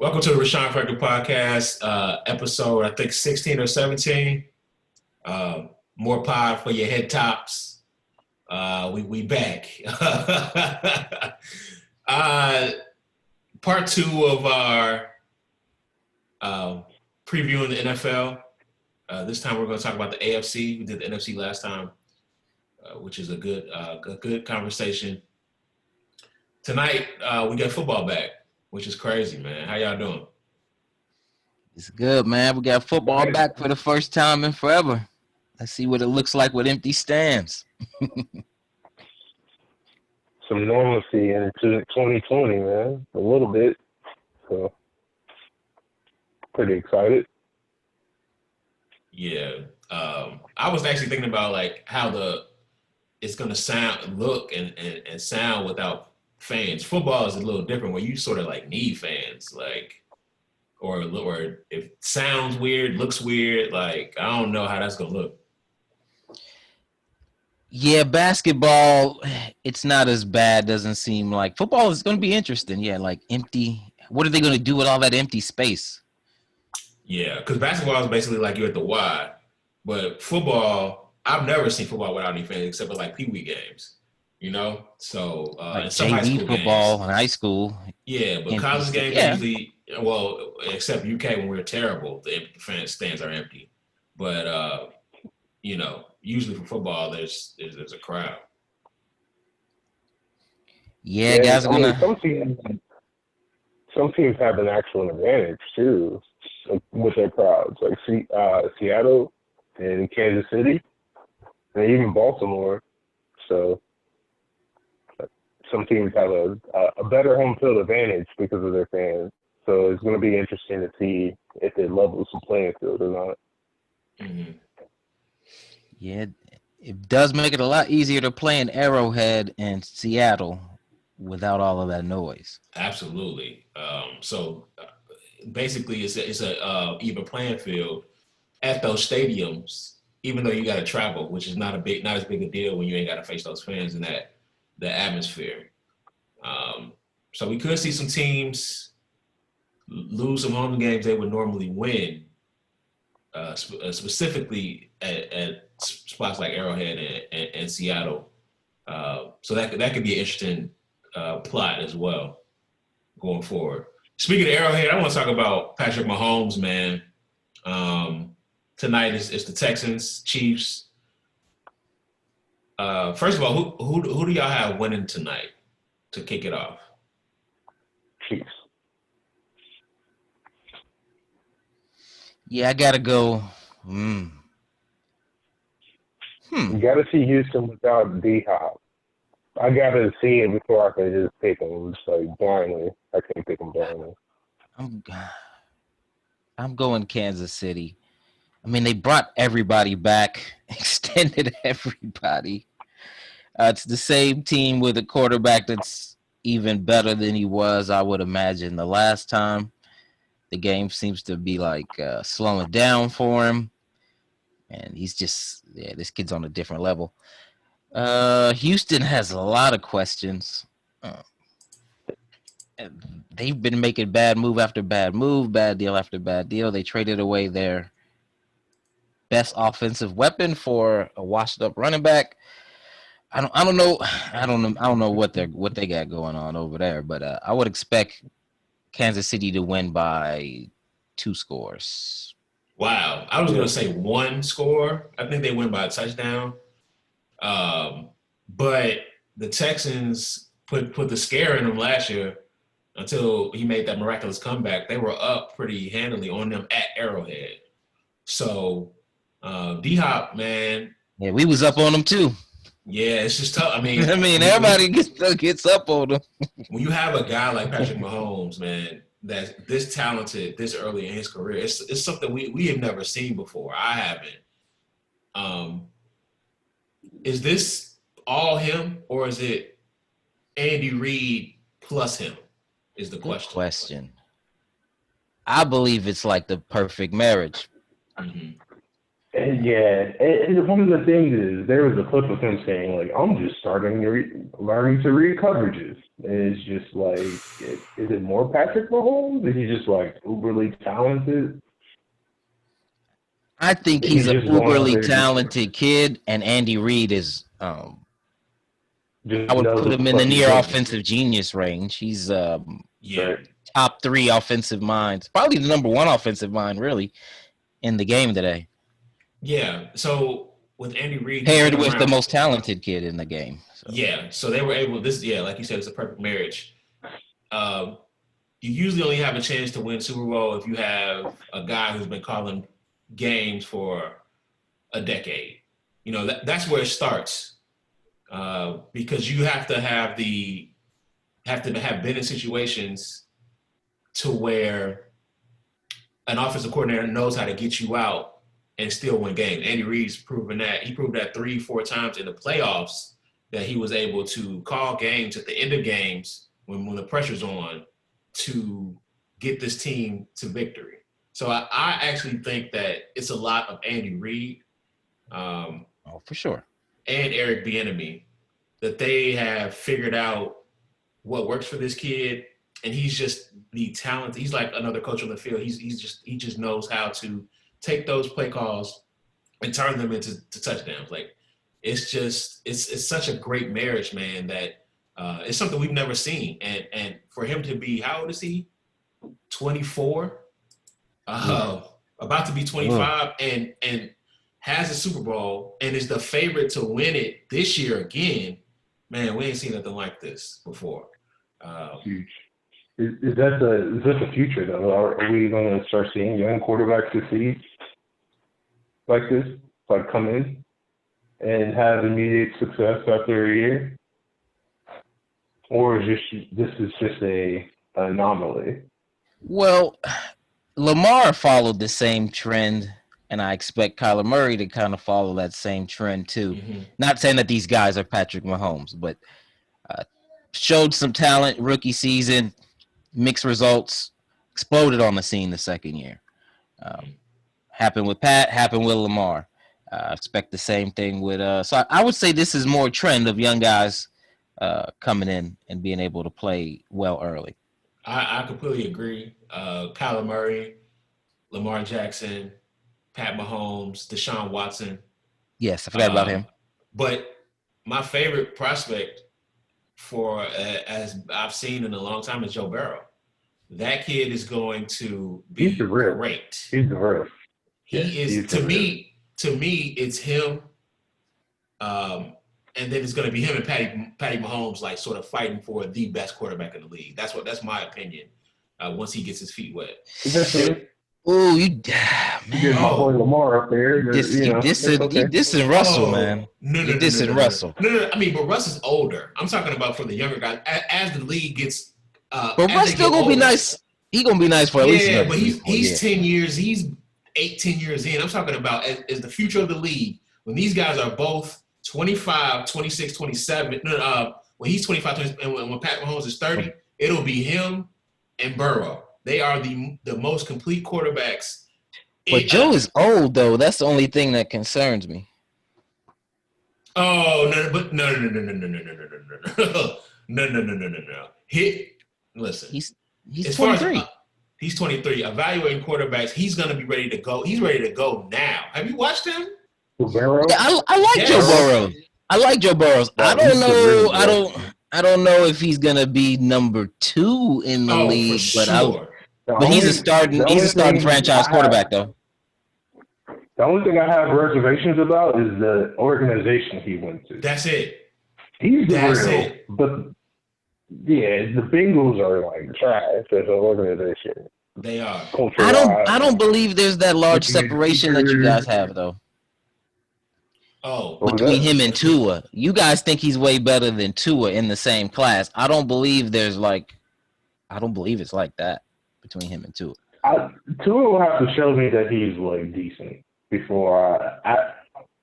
Welcome to the Rashawn Franklin podcast, episode, I think 16 or 17. More pod for your head tops. We back. Part two of our previewing the NFL. This time we're going to talk about the AFC. We did the NFC last time, which is a good conversation. Tonight, we got football back, which is crazy, man. How y'all doing? It's good, man. We got football back for the first time in forever. Let's see what it looks like with empty stands. Some normalcy into 2020, man. A little bit. So, pretty excited. Yeah. I was actually thinking about like how it's going to look and sound without fans. Football is a little different where you sort of like need fans, like, or if it sounds weird, looks weird, like I don't know how that's gonna look. Yeah, basketball, it's not as bad. Doesn't seem like football is going to be interesting. Yeah, like empty. What are they going to do with all that empty space? Yeah, because basketball is basically like you're at the Y, but football, I've never seen football without any fans except for like Pee Wee games. You know, so Like some high JV school football games. in high school. Yeah, but college games usually, well, except UK when we're terrible, the fan stands are empty. But you know, usually for football, there's a crowd. Yeah, guys are gonna. Some teams have an actual advantage too, like, with their crowds, like Seattle and Kansas City, and even Baltimore. So some teams have a better home field advantage because of their fans. So it's going to be interesting to see if it levels the playing field or not. Mm-hmm. Yeah, it does make it a lot easier to play in Arrowhead and Seattle without all of that noise. Absolutely. So basically, it's a even playing field at those stadiums, even though you got to travel, which is not as big a deal when you ain't got to face those fans in the atmosphere. So we could see some teams lose some home games they would normally win, specifically at spots like Arrowhead and Seattle. So that could be an interesting plot as well going forward. Speaking of Arrowhead, I want to talk about Patrick Mahomes, man. Tonight is the Texans, Chiefs. First of all, who do y'all have winning tonight to kick it off? Chiefs. Yeah, I gotta go. You gotta see Houston without D-Hop. I gotta see it before I can just pick them just like blindly. I can't pick them blindly. I'm going Kansas City. I mean, they brought everybody back, extended everybody. It's the same team with a quarterback that's even better than he was, I would imagine, the last time. The game seems to be like slowing down for him. And he's just, this kid's on a different level. Houston has a lot of questions. They've been making bad move after bad move, bad deal after bad deal. They traded away their best offensive weapon for a washed-up running back. I don't know what they got going on over there, but I would expect Kansas City to win by 2 scores. Wow, I was gonna say 1 score. I think they win by a touchdown. But the Texans put the scare in them last year until he made that miraculous comeback. They were up pretty handily on them at Arrowhead. So D-Hop, man. Yeah, we was up on them too. Yeah, it's just tough. I mean, everybody gets up on them. When you have a guy like Patrick Mahomes, man, that's this talented this early in his career, it's something we have never seen before. I haven't. Is this all him, or is it Andy Reid plus him? Is the question. I believe it's like the perfect marriage. Mm-hmm. And one of the things is there was a clip of him saying like, "I'm just starting to learning to read coverages," and it's just like, is it more Patrick Mahomes? Is he just like uberly talented? I think He's he's an just going out uberly there just talented kid, and Andy Reid is. I would knows put what him the in the fuck he's near doing. offensive genius range. He's Yeah. top 3 offensive minds, probably the number 1 offensive mind, really, in the game today. Yeah. So with Andy Reid, he's Paired been with the around. most talented kid in the game. So. Yeah. So they were able. Like you said, it's a perfect marriage. Um, you usually only have a chance to win Super Bowl if you have a guy who's been calling games for a decade. You know, that's where it starts, because you have to have been in situations to where an offensive coordinator knows how to get you out and still win games. Andy Reid's proven that. He proved that 3-4 times in the playoffs that he was able to call games at the end of games when the pressure's on to get this team to victory. So I actually think that it's a lot of Andy Reid, For sure, and Eric Bieniemy, that they have figured out what works for this kid, and he's just the talent. He's like another coach on the field. He just knows how to take those play calls and turn them into touchdowns. Like it's such a great marriage, man. That it's something we've never seen, and for him to be, how old is he? 24, about to be 25, and has a Super Bowl and is the favorite to win it this year again. Man, we ain't seen nothing like this before. Huge. Is that the future though? Are we going to start seeing young quarterbacks succeed like this, like come in and have immediate success after a year, or is this just an anomaly? well, Lamar followed the same trend, and I expect Kyler Murray to kind of follow that same trend too. Mm-hmm. Not saying that these guys are Patrick Mahomes, but showed some talent rookie season, mixed results, exploded on the scene the second year. Happened with Pat, happened with Lamar. Expect the same thing with. So I would say this is more trend of young guys coming in and being able to play well early. I completely agree. Kyler Murray, Lamar Jackson, Pat Mahomes, Deshaun Watson. Yes, I forgot about him. But my favorite prospect for as I've seen in a long time is Joe Burrow. That kid is going to be great. He's the real. He is to me. To me, it's him, and then it's going to be him and Patty Mahomes, like sort of fighting for the best quarterback in the league. That's my opinion. Once he gets his feet wet. Oh, you get my boy Lamar up there. You dissing Russell, man. No, you dissing Russell. No. I mean, but Russ is older. I'm talking about for the younger guys. As the league gets, but Russ still gonna be nice. He gonna be nice for at least. Yeah, but he's 10 years. He's 10 years in. I'm talking about as the future of the league. When these guys are both 25, 26, 27. When he's 25, 20, and when Pat Mahomes is 30, it'll be him and Burrow. They are the most complete quarterbacks. But Joe is old though. That's the only thing that concerns me. Oh no! But no. Listen. He's 23. He's 23. Evaluating quarterbacks, he's gonna be ready to go. He's ready to go now. Have you watched him? Burrow? Yeah, I like Joe Burrow. I like Joe Burrows. I don't know. I don't know if he's gonna be number 2 in the league, for sure. But he's a starting franchise quarterback though. The only thing I have reservations about is the organization he went to. That's it. That's it. But yeah, the Bengals are like trash as an organization. They are. I don't believe there's that large separation that you guys have though. Between him and Tua. You guys think he's way better than Tua in the same class. I don't believe it's like that between him and Tua. Tua will have to show me that he's like decent before I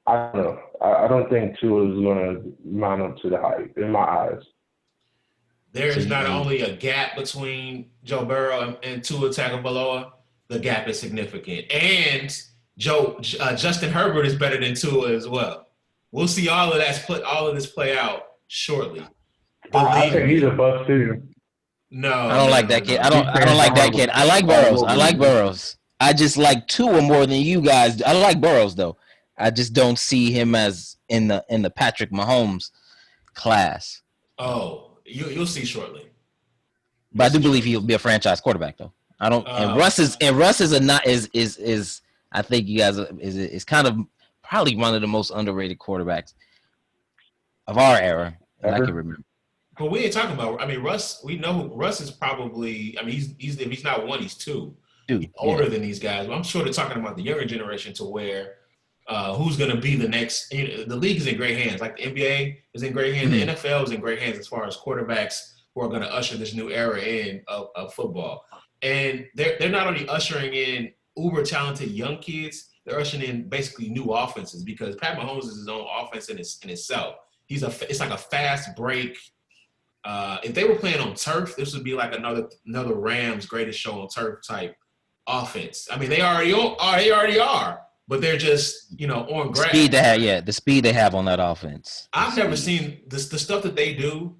don't know. I don't think Tua is gonna mount up to the hype in my eyes. There is not only a gap between Joe Burrow and Tua Tagovailoa, the gap is significant. And Justin Herbert is better than Tua as well. We'll see all of this play out shortly. I Believe think he's me. a bust too. No, I don't like that kid. I no. don't like that kid. I like Burrows. I like Burrows. I just like Tua more than you guys. I like Burrows though. I just don't see him as in the Patrick Mahomes class. Oh, you'll see shortly. But I do believe he'll be a franchise quarterback though. I don't. And Russ is a not is I think you guys is kind of probably one of the most underrated quarterbacks of our era that I can remember. But we ain't talking about. I mean, Russ. We know Russ is probably. I mean, he's if he's not one, he's two. Dude, he's older than these guys. But I'm sure they're talking about the younger generation to where who's going to be the next. You know, the league is in great hands. Like the NBA is in great hands. The NFL is in great hands as far as quarterbacks who are going to usher this new era in of football. And they're not only ushering in uber talented young kids, they're ushering in basically new offenses because Pat Mahomes is his own offense in itself. It's like a fast break. If they were playing on turf, this would be like another Rams greatest show on turf type offense. I mean, they already are, but they're just on grass. The speed they have on that offense. I've never seen the stuff that they do.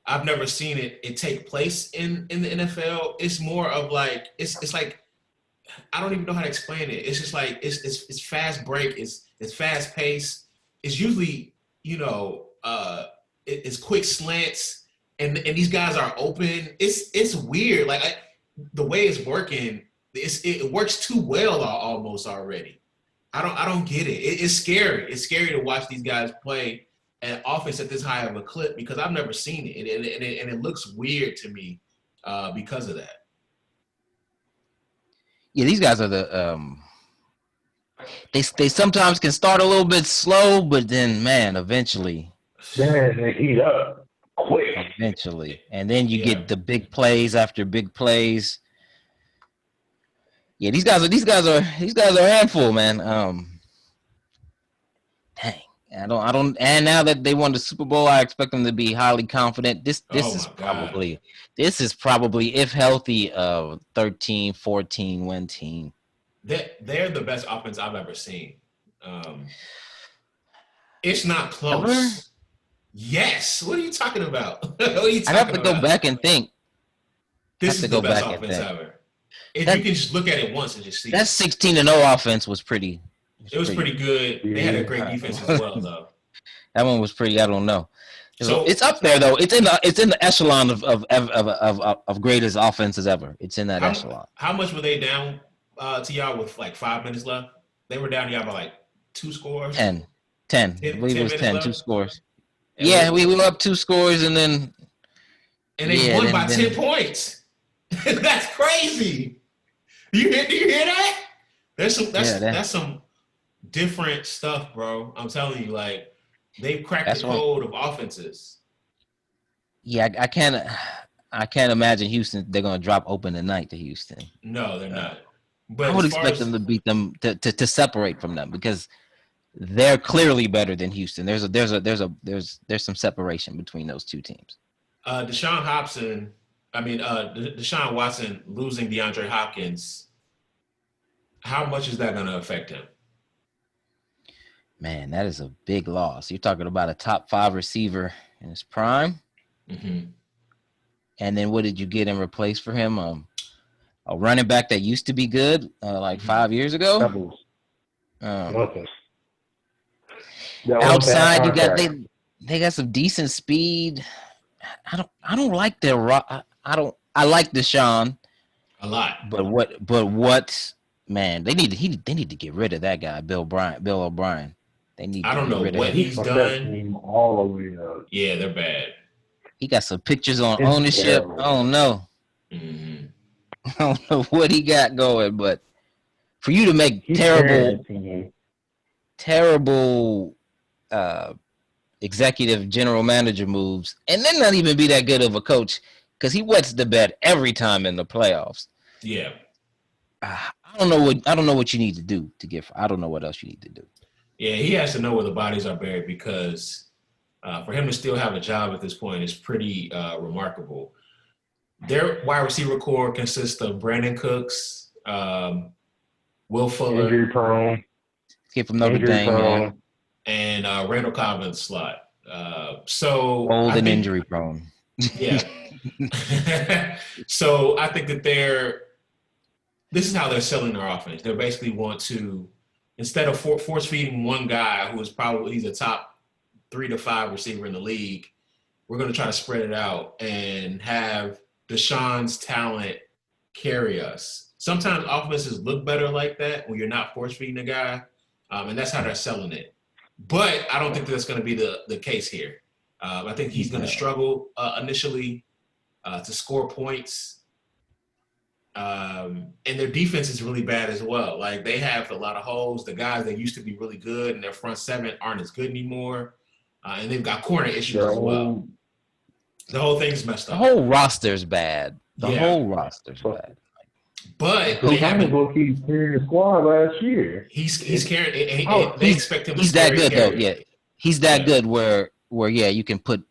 I've never seen it take place in the NFL. It's more of like it's like I don't even know how to explain it. It's just like it's fast break. It's fast pace. It's usually it's quick slants. And these guys are open. It's weird. Like the way it's working, it works too well almost already. I don't get it. It's scary. It's scary to watch these guys play an offense at this high of a clip because I've never seen it, and it looks weird to me because of that. Yeah, these guys are the they sometimes can start a little bit slow, but then eventually they heat up. Quick. Eventually, and then you get the big plays after big plays. Yeah, these guys are a handful, man. Dang, I don't. And now that they won the Super Bowl, I expect them to be highly confident. This is probably if healthy, 13, 14 win team. They're the best offense I've ever seen. It's not close. Ever? Yes. What are you talking about? I have to go back and think. This is the best offense ever. If you can just look at it once and just see. That 16-0 offense was pretty. It was pretty good. They had a great defense as well, though. That one was pretty. I don't know. So it's up there though. It's in the echelon of greatest offenses ever. It's in that echelon. How much were they down to y'all with like 5 minutes left? They were down to y'all by like 2 scores. 10. I believe it was 10. 2 scores. And we were up 2 scores and then they won by 10 points. That's crazy. Do you hear that? That's some different stuff, bro. I'm telling you, like they've cracked the code of offenses. Yeah, I can't imagine Houston. They're gonna drop open tonight to Houston. No, they're not. But I would expect them to beat them to separate from them because they're clearly better than Houston. There's some separation between those two teams. Deshaun Watson losing DeAndre Hopkins. How much is that going to affect him? Man, that is a big loss. You're talking about a top 5 receiver in his prime. Mm-hmm. And then what did you get in replace for him? A running back that used to be good 5 years ago. Outside, you got they got some decent speed. I don't like their I like Deshaun a lot, but what man they need to get rid of that guy Bill O'Brien. They need. I don't know what he's done. All the way up. Yeah, they're bad. He got some pictures on ownership. I don't know. Mm-hmm. I don't know what he got going, but for you to make terrible executive general manager moves and then not even be that good of a coach because he wets the bed every time in the playoffs. Yeah. I don't know what you need to do to get. I don't know what else you need to do. Yeah, he has to know where the bodies are buried because for him to still have a job at this point is pretty remarkable. Their wide receiver core consists of Brandon Cooks, Will Fuller, Injury prone. Kid from Notre Dame, man. and Randall Cobb in the slot. So Old I and think, injury prone. yeah. So I think that this is how they're selling their offense. They basically want to, instead of force feeding one guy who is probably he's a top 3 to 5 receiver in the league, we're going to try to spread it out and have Deshaun's talent carry us. Sometimes offenses look better like that when you're not force feeding a guy, and that's how they're selling it. But I don't think that's going to be the case here. I think he's going to struggle initially to score points. And their defense is really bad as well. Like, they have a lot of holes. The guys that used to be really good in their front seven aren't as good anymore. And they've got corner issues as well. The whole thing's messed The up. whole roster's bad. Yeah. Whole roster's bad. But they haven't carrying the squad last year. He's carrying. They he's, expect him. He's to that good carry. though. Yeah, he's that good. Where you can put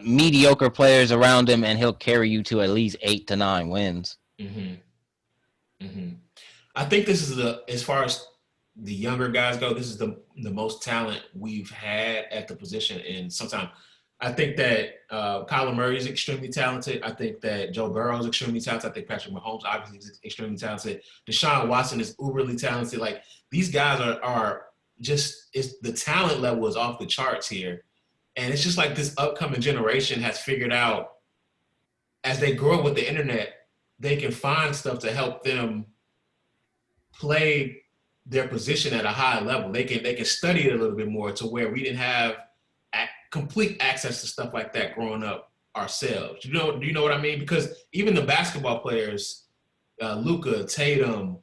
mediocre players around him, and he'll carry you to at least 8 to 9 wins. Mm-hmm. Mm-hmm. I think this is as far as the younger guys go, this is the most talent we've had at the position in some time. I think that Kyler Murray is extremely talented. I think that Joe Burrow is extremely talented. I think Patrick Mahomes obviously is extremely talented. Deshaun Watson is uberly talented. Like, these guys are just, the talent level is off the charts here. And it's just like this upcoming generation has figured out, as they grow up with the internet, they can find stuff to help them play their position at a high level. They can study it a little bit more, to where we didn't have complete access to stuff like that growing up ourselves. Do you know what I mean? Because even the basketball players, Luka, Tatum,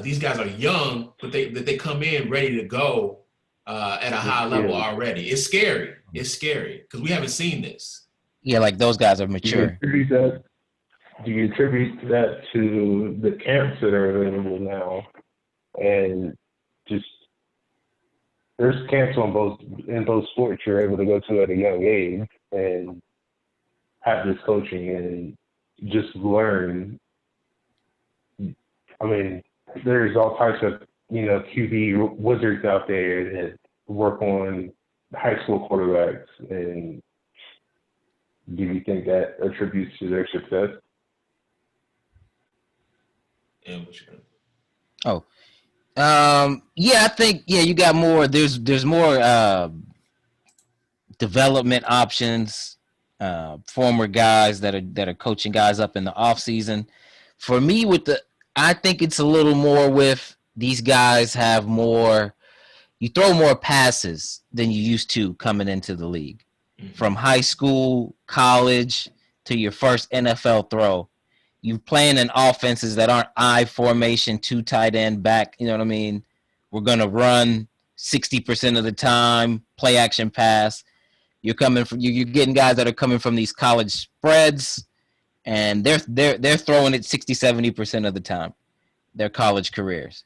these guys are young, but they come in ready to go at a high level already. It's scary. It's scary because we haven't seen this. Yeah, like, those guys are mature. Do you attribute that to the camps that are available now, and just there's camps in both sports you're able to go to at a young age and have this coaching and just learn. I mean, there's all types of QB wizards out there that work on high school quarterbacks. And do you think that attributes to their success? Yeah, I think you got more. There's more development options. Former guys that are coaching guys up in the off season. For me, I think it's a little more with these guys have more. You throw more passes than you used to coming into the league, from high school, college to your first NFL throw. You're playing in offenses that aren't I formation, 2 tight end back. You know what I mean? We're going to run 60% of the time, play action pass. You're getting guys that are coming from these college spreads, and they're throwing it 60-70% of the time, their college careers.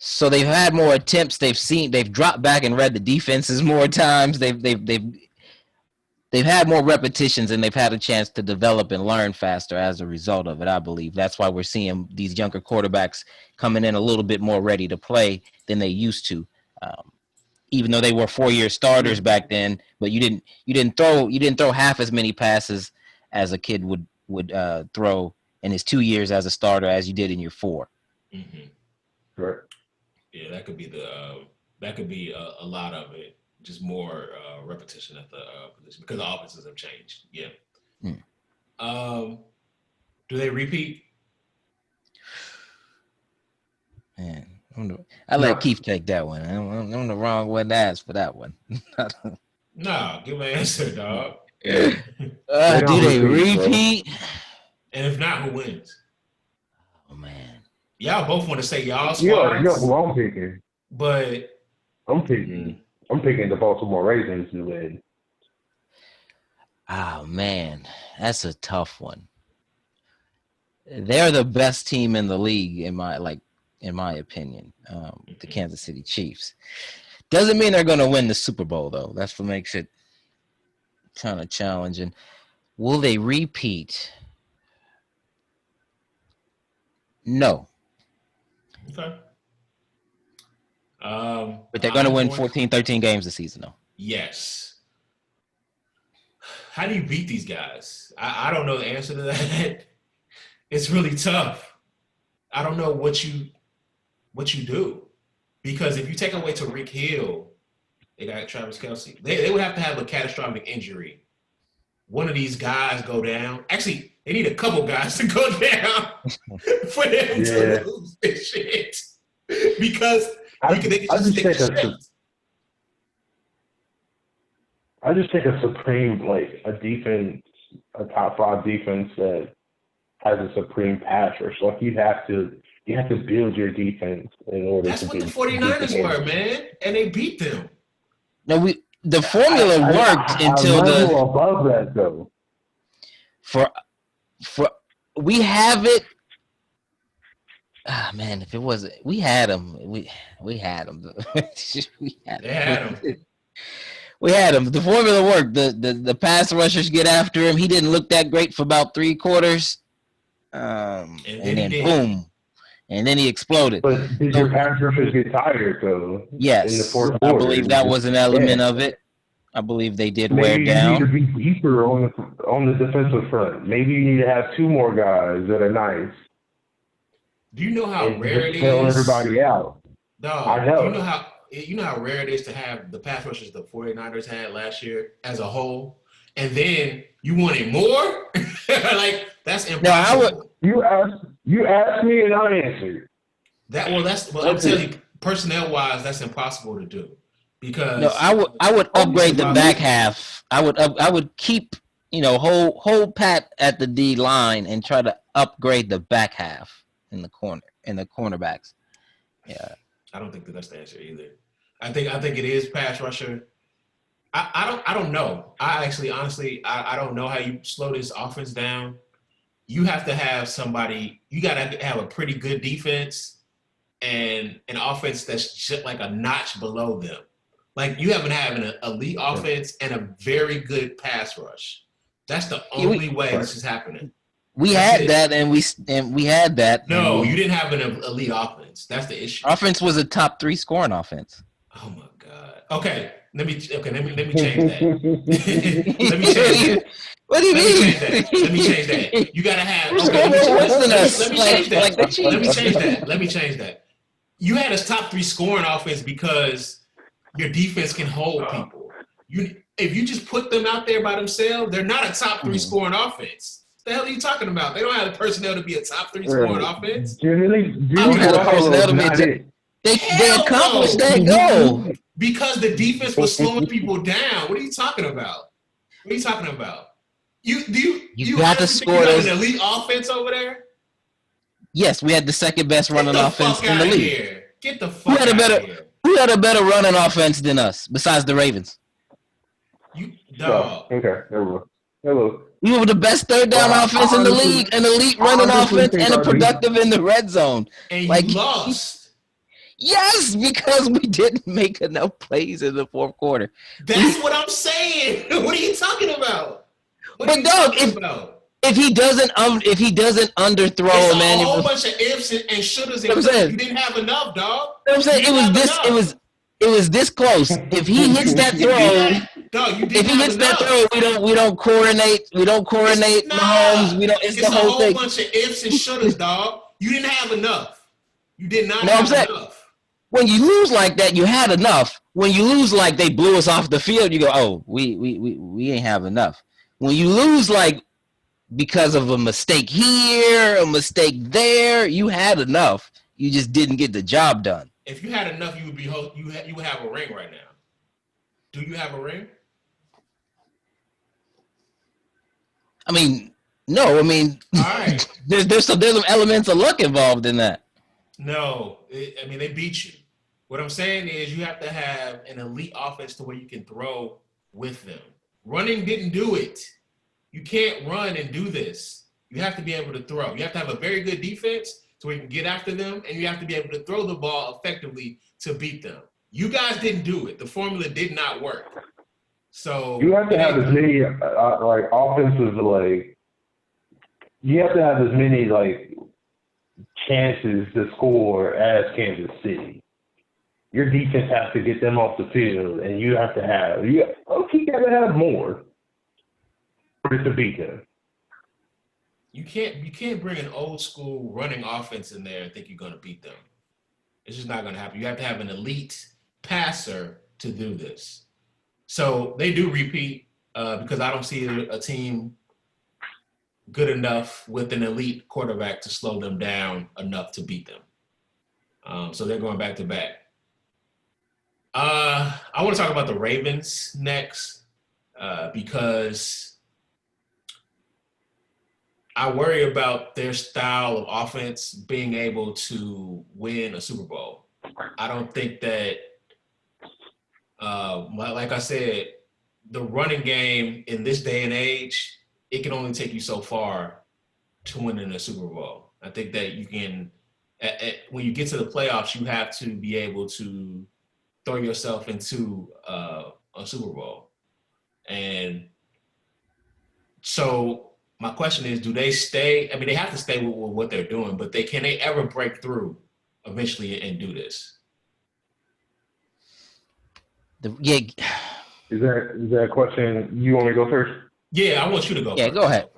So they've had more attempts. They've dropped back and read the defenses more times. They've had more repetitions, and they've had a chance to develop and learn faster as a result of it, I believe. That's why we're seeing these younger quarterbacks coming in a little bit more ready to play than they used to. Even though they were 4-year starters back then, but you didn't throw half as many passes as a kid would throw in his 2 years as a starter as you did in your 4. Mm-hmm. Right. Yeah, that could be a lot of it. Just more repetition at the position because the offenses have changed. Yeah. Do they repeat? Man, I let Keith take that one. I'm the wrong one to ask for that one. Nah, give me an answer, dog. Do they repeat? And if not, who wins? Oh man, y'all both want to say y'all squads. Yeah, who I'm picking. But I'm picking the Baltimore Ravens to win. Oh man, that's a tough one. They're the best team in the league in my opinion. The Kansas City Chiefs. Doesn't mean they're going to win the Super Bowl though. That's what makes it kind of challenging. Will they repeat? No. Okay. But they're going to win 14, 13 games this season, though. Yes. How do you beat these guys? I don't know the answer to that. It's really tough. I don't know what you do. Because if you take away Tariq Hill, they got Travis Kelce. They would have to have a catastrophic injury. One of these guys go down. Actually, they need a couple guys to go down for them to lose this shit. Because I just take a supreme, like a defense, a top 5 defense that has a supreme pass rush. Like you have to build your defense in order. That's what the 49ers were, man, and they beat them. No, the formula worked until above that though. For we have it. Ah man, if it wasn't, we had them. We had them. We had him. The formula worked. The pass rushers get after him. He didn't look that great for about 3 quarters. And then boom. And then he exploded. But did your pass rushers get tired though? Yes. In the fourth quarter? I believe that was an element of it. I believe they did wear down. Maybe you need to be deeper on the defensive front. Maybe you need to have 2 more guys that are nice. Do you know how rare it is? Tell everybody out. Dog, I know. You know how rare it is to have the pass rushers the 49ers had last year as a whole, and then you wanted more? Like that's impossible. No, you asked me and I answered. I'm telling you, personnel wise, that's impossible to do. Because no, I would upgrade the back half. I would keep, hold Pat at the D line and try to upgrade the back half in the cornerbacks. Yeah. I don't think that's the answer either. I think it is pass rusher. I don't know. Honestly, I don't know how you slow this offense down. You have to have somebody. You got to have a pretty good defense and an offense that's just like a notch below them. Like you haven't had an elite offense and a very good pass rush. That's the only way this is happening. We had that, and we had that. No, you didn't have an elite offense. That's the issue. Offense was a top 3 scoring offense. Oh my God. Okay, let me change that. Let me change that. What do you mean? Let me change that. You gotta have. Okay, let me change that. Let me change that. You had a top 3 scoring offense because your defense can hold people. If you just put them out there by themselves, they're not a top 3 scoring offense. What the hell are you talking about? They don't have the personnel to be a top 3 scoring offense. They accomplished that goal. Because the defense was slowing people down. What are you talking about? You got to score an elite offense over there? Yes, we had the second best running offense in the league. Here. Get the fuck out of here. Who had a better running offense than us, besides the Ravens? You dog. Okay, hello. We were the best third down offense in the league, an elite running offense, and a productive in the red zone. And you lost. Yes, because we didn't make enough plays in the fourth quarter. That's what I'm saying. What are you talking about? If he doesn't underthrow, it's man, a whole bunch of ifs and shouldas. You didn't have enough, dog. I'm saying it was this close. If he hits that throw, we don't coordinate. We don't coordinate Mahomes. It's the whole thing. It's a whole bunch of ifs and shouldas, dog. You didn't have enough. You did not have enough. When you lose like that, you had enough. When you lose like they blew us off the field, you go, oh, we ain't have enough. When you lose like because of a mistake here, a mistake there, you had enough. You just didn't get the job done. If you had enough, you would have a ring right now. Do you have a ring? I mean, no. I mean, all right. there's some elements of luck involved in that. No, they beat you. What I'm saying is you have to have an elite offense to where you can throw with them. Running didn't do it. You can't run and do this. You have to be able to throw. You have to have a very good defense so we can get after them, and you have to be able to throw the ball effectively to beat them. You guys didn't do it. The formula did not work. So you have to have as many offenses you have to have as many chances to score as Kansas City. Your defense has to get them off the field, and you got to have more for it to beat them. You can't bring an old school running offense in there and think you're going to beat them. It's just not going to happen. You have to have an elite passer to do this. So they do repeat because I don't see a team good enough with an elite quarterback to slow them down enough to beat them. So they're going back to back. I want to talk about the Ravens next because I worry about their style of offense being able to win a Super Bowl. I don't think that, like I said, the running game in this day and age, it can only take you so far to win in a Super Bowl. I think that you can, when you get to the playoffs, you have to be able to throw yourself into a Super Bowl. And so my question is, do they stay? I mean, they have to stay with what they're doing, but can they ever break through eventually and do this? Is that a question you want me to go first? Yeah, I want you to go first. Yeah, go ahead.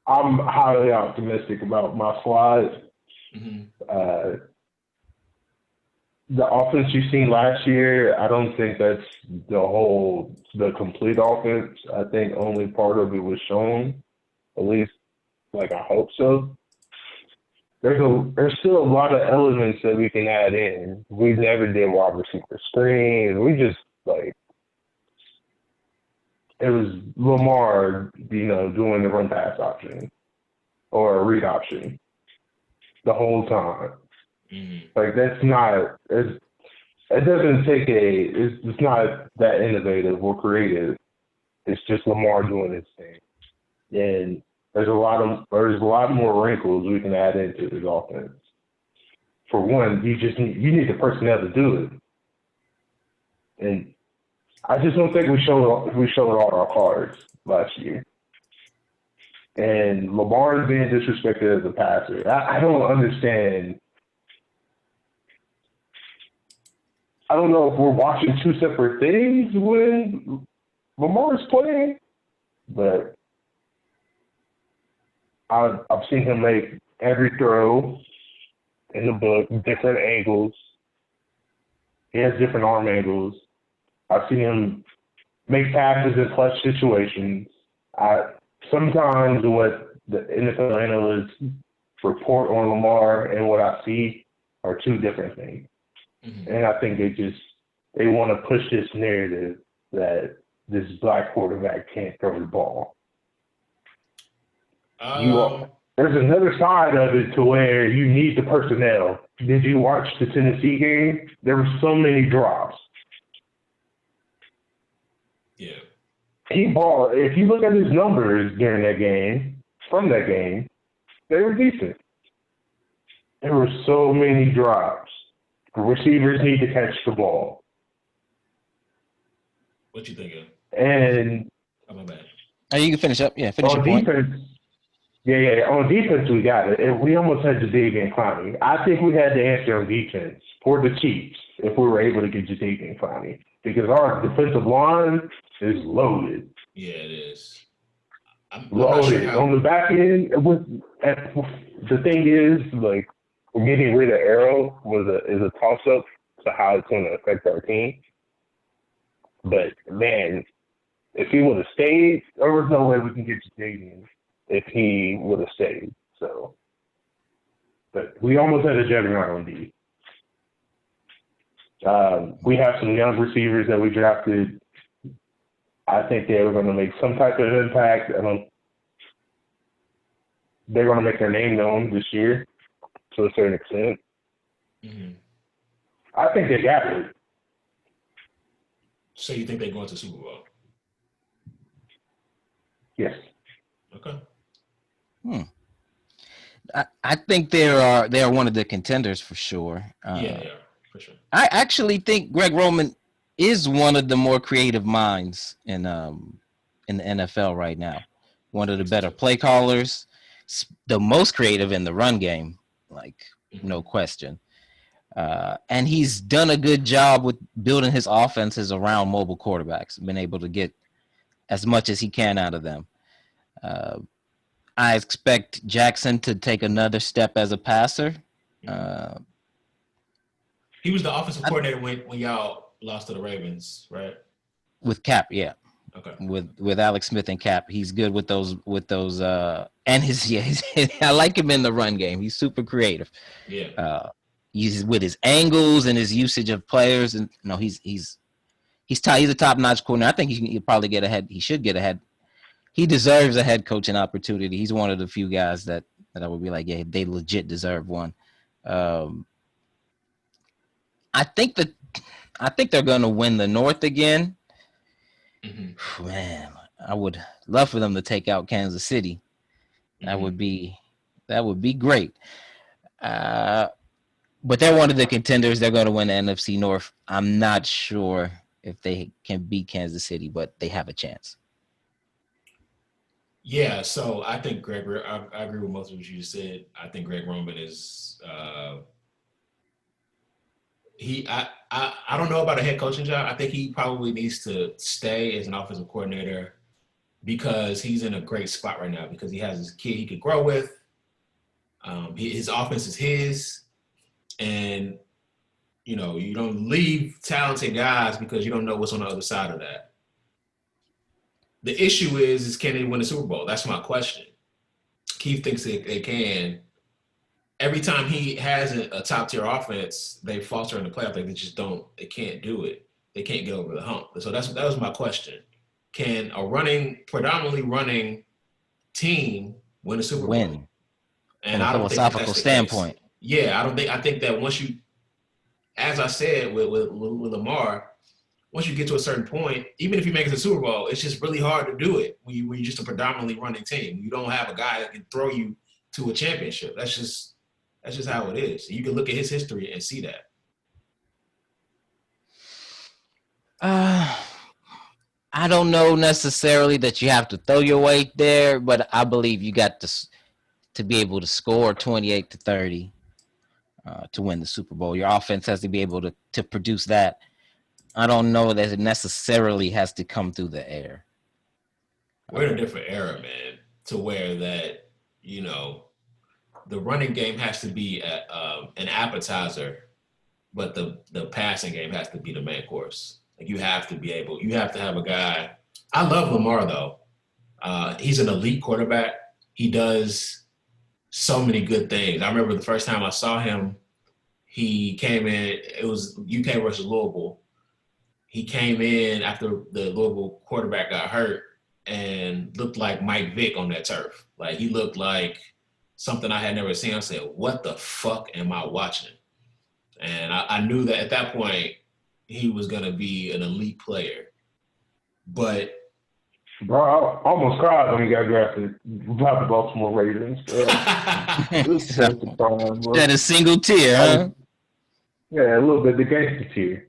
I'm highly optimistic about my squad. Mm-hmm. The offense you've seen last year, I don't think that's the complete offense. I think only part of it was shown, at least, like, I hope so. There's still a lot of elements that we can add in. We never did wide receiver screens. We just, like, it was Lamar, doing the run pass option or a read option the whole time. Mm-hmm. Like, that's not, it doesn't take it's not that innovative or creative. It's just Lamar doing his thing. And there's a lot more wrinkles we can add into this offense. For one, you need the personnel to do it. And I just don't think we showed all our cards last year. And Lamar's being disrespected as a passer. I don't understand. I don't know if we're watching two separate things when Lamar's playing, but I've seen him make every throw in the book, different angles. He has different arm angles. I've seen him make passes in clutch situations. Sometimes what the NFL analysts report on Lamar and what I see are two different things. Mm-hmm. And I think they want to push this narrative that this black quarterback can't throw the ball. There's another side of it to where you need the personnel. Did you watch the Tennessee game? There were so many drops. Yeah. He balled. If you look at his numbers during that game, from that game, they were decent. There were so many drops. The receivers need to catch the ball. What you thinking? And my bad. Oh, you can finish up. Yeah, finish your point. Yeah. On defense, we got it. And we almost had Jadeveon Clowney. I think we had the answer on defense for the Chiefs if we were able to get Jadeveon Clowney. Because our defensive line is loaded. Yeah, it is. I'm loaded. Sure on the back end, the thing is, like, getting rid of Arrow is a toss-up to how it's going to affect our team. But, man, if he would have stayed, there was no way we can get Jadeveon if he would have stayed. So, but we almost had a juggernaut on D. We have some young receivers that we drafted. I think they're going to make some type of impact. They're going to make their name known this year to a certain extent. Mm-hmm. I think they got it. So you think they're going to Super Bowl? Yes. Okay. I think they are one of the contenders for sure. Yeah, they are, for sure. I actually think Greg Roman is one of the more creative minds in the NFL right now. One of the better play callers, the most creative in the run game. like no question. And he's done a good job with building his offenses around mobile quarterbacks, been able to get as much as he can out of them. I expect Jackson to take another step as a passer. He was the offensive coordinator when y'all lost to the Ravens, right? With Cap, yeah. Okay. With Alex Smith and Cap, he's good with those and I like him in the run game. He's super creative. Yeah. He's with his angles and his usage of players, and he's a top-notch coordinator. I think he'll probably get ahead. He should get ahead. He deserves a head coaching opportunity. He's one of the few guys that I would be like, yeah, they legit deserve one. I think they're going to win the North again. Mm-hmm. Man, I would love for them to take out Kansas City. That would be great. But they're one of the contenders. They're going to win the NFC North. I'm not sure if they can beat Kansas City, but they have a chance. Yeah, so I think I agree with most of what you just said. I think Greg Roman is I don't know about a head coaching job. I think he probably needs to stay as an offensive coordinator because he's in a great spot right now because he has his kid he could grow with. His offense is his, and you don't leave talented guys because you don't know what's on the other side of that. The issue is can they win the Super Bowl? That's my question. Keith thinks they can. Every time he has a top-tier offense, they falter in the playoff. They can't do it. They can't get over the hump. So that was my question. Can a predominantly running team win a Super Bowl? And from a philosophical standpoint. Yeah, I think that once you, as I said with Lamar, once you get to a certain point, even if you make it to the Super Bowl, it's just really hard to do it when you're just a predominantly running team. You don't have a guy that can throw you to a championship. That's just how it is. You can look at his history and see that. I don't know necessarily that you have to throw your weight there, but I believe you got to be able to score 28 to 30 to win the Super Bowl. Your offense has to be able to produce that. I don't know that it necessarily has to come through the air. We're in a different era, man, to where that, the running game has to be an appetizer, but the passing game has to be the main course. Like you have to have a guy. I love Lamar though. He's an elite quarterback. He does so many good things. I remember the first time I saw him, he came in, it was UK versus Louisville. He came in after the Louisville quarterback got hurt and looked like Mike Vick on that turf. Like he looked like something I had never seen. I said, what the fuck am I watching? And I knew that at that point he was going to be an elite player. But bro, I almost cried when he got drafted by the Baltimore Ravens. That a single tear, huh? Yeah, a little bit the gangster tier,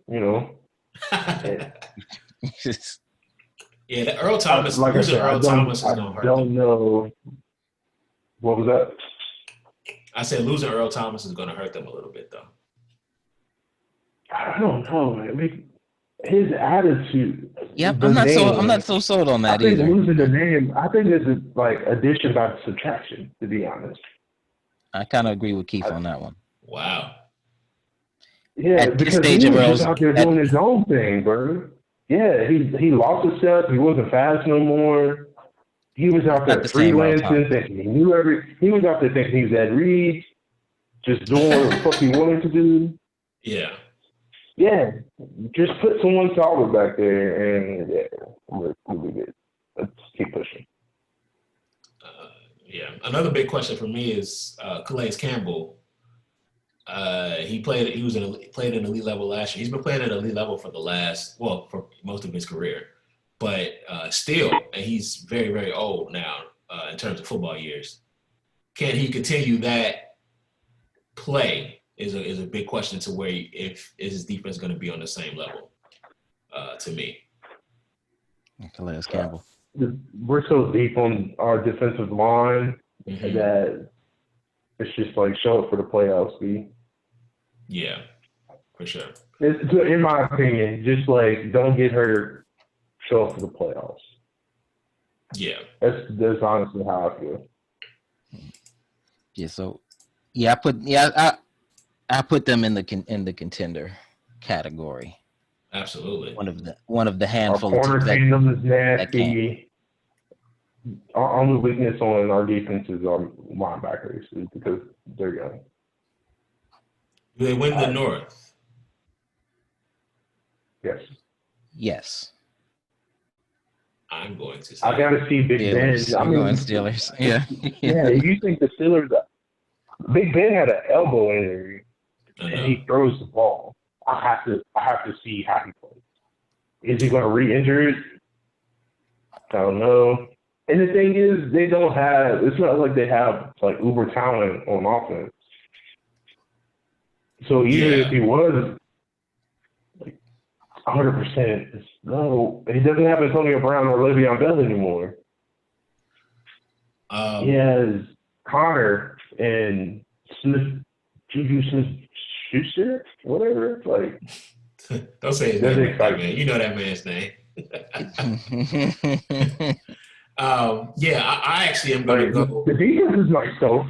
Yeah, the Earl Thomas. Like I said, Earl Thomas is gonna hurt. I don't know. What was that? I said losing Earl Thomas is gonna hurt them a little bit, though. I don't know, man. I mean, his attitude. Yep, I'm not so sold on that either. I think losing the name. I think it's like addition by subtraction. To be honest, I kind of agree with Keith on that one. Wow. Yeah, at because this stage he of was Earl's, just out there doing his own thing, bro. Yeah, he lost his step. He wasn't fast no more. He was out there freelancing, thinking he knew He was out there thinking he was Ed Reed, just doing what the fuck he wanted to do. Yeah. Yeah, just put someone solid back there, and we'll be good. Let's keep pushing. Yeah. Another big question for me is Calais Campbell. He played an elite level last year. He's been playing at an elite level for for most of his career, but still, and he's very, very old now in terms of football years. Can he continue that play? Is a big question to where if his defense going to be on the same level. To me, Calais Campbell. We're so deep on our defensive line that It's just like show up for the playoffs, B. Yeah, for sure. In my opinion, just like don't get hurt, show up for the playoffs. Yeah. That's honestly how I feel. Yeah. So I put them in the contender category. Absolutely. One of the Our handful of corner teams tandem is that can't. nasty. Our only weakness on our defense is our linebackers because they're young. Do they win the North? Yes. Yes. I'm going to say. I got to see Big Steelers. Ben. Going Steelers. Yeah. Yeah, you think the Steelers? Big Ben had an elbow injury, and he throws the ball. I have to see how he plays. Is he going to re-injure it? I don't know. And the thing is, they don't have. It's not like they have like uber talent on offense. So even if he was like 100%, no, he doesn't have Antonio Brown or Le'Veon Bell anymore. He has Connor and Juju Smith-Schuster, whatever. Like, don't say his name like that, man. You know that man's name. I actually am going to go. The defense is nice, though.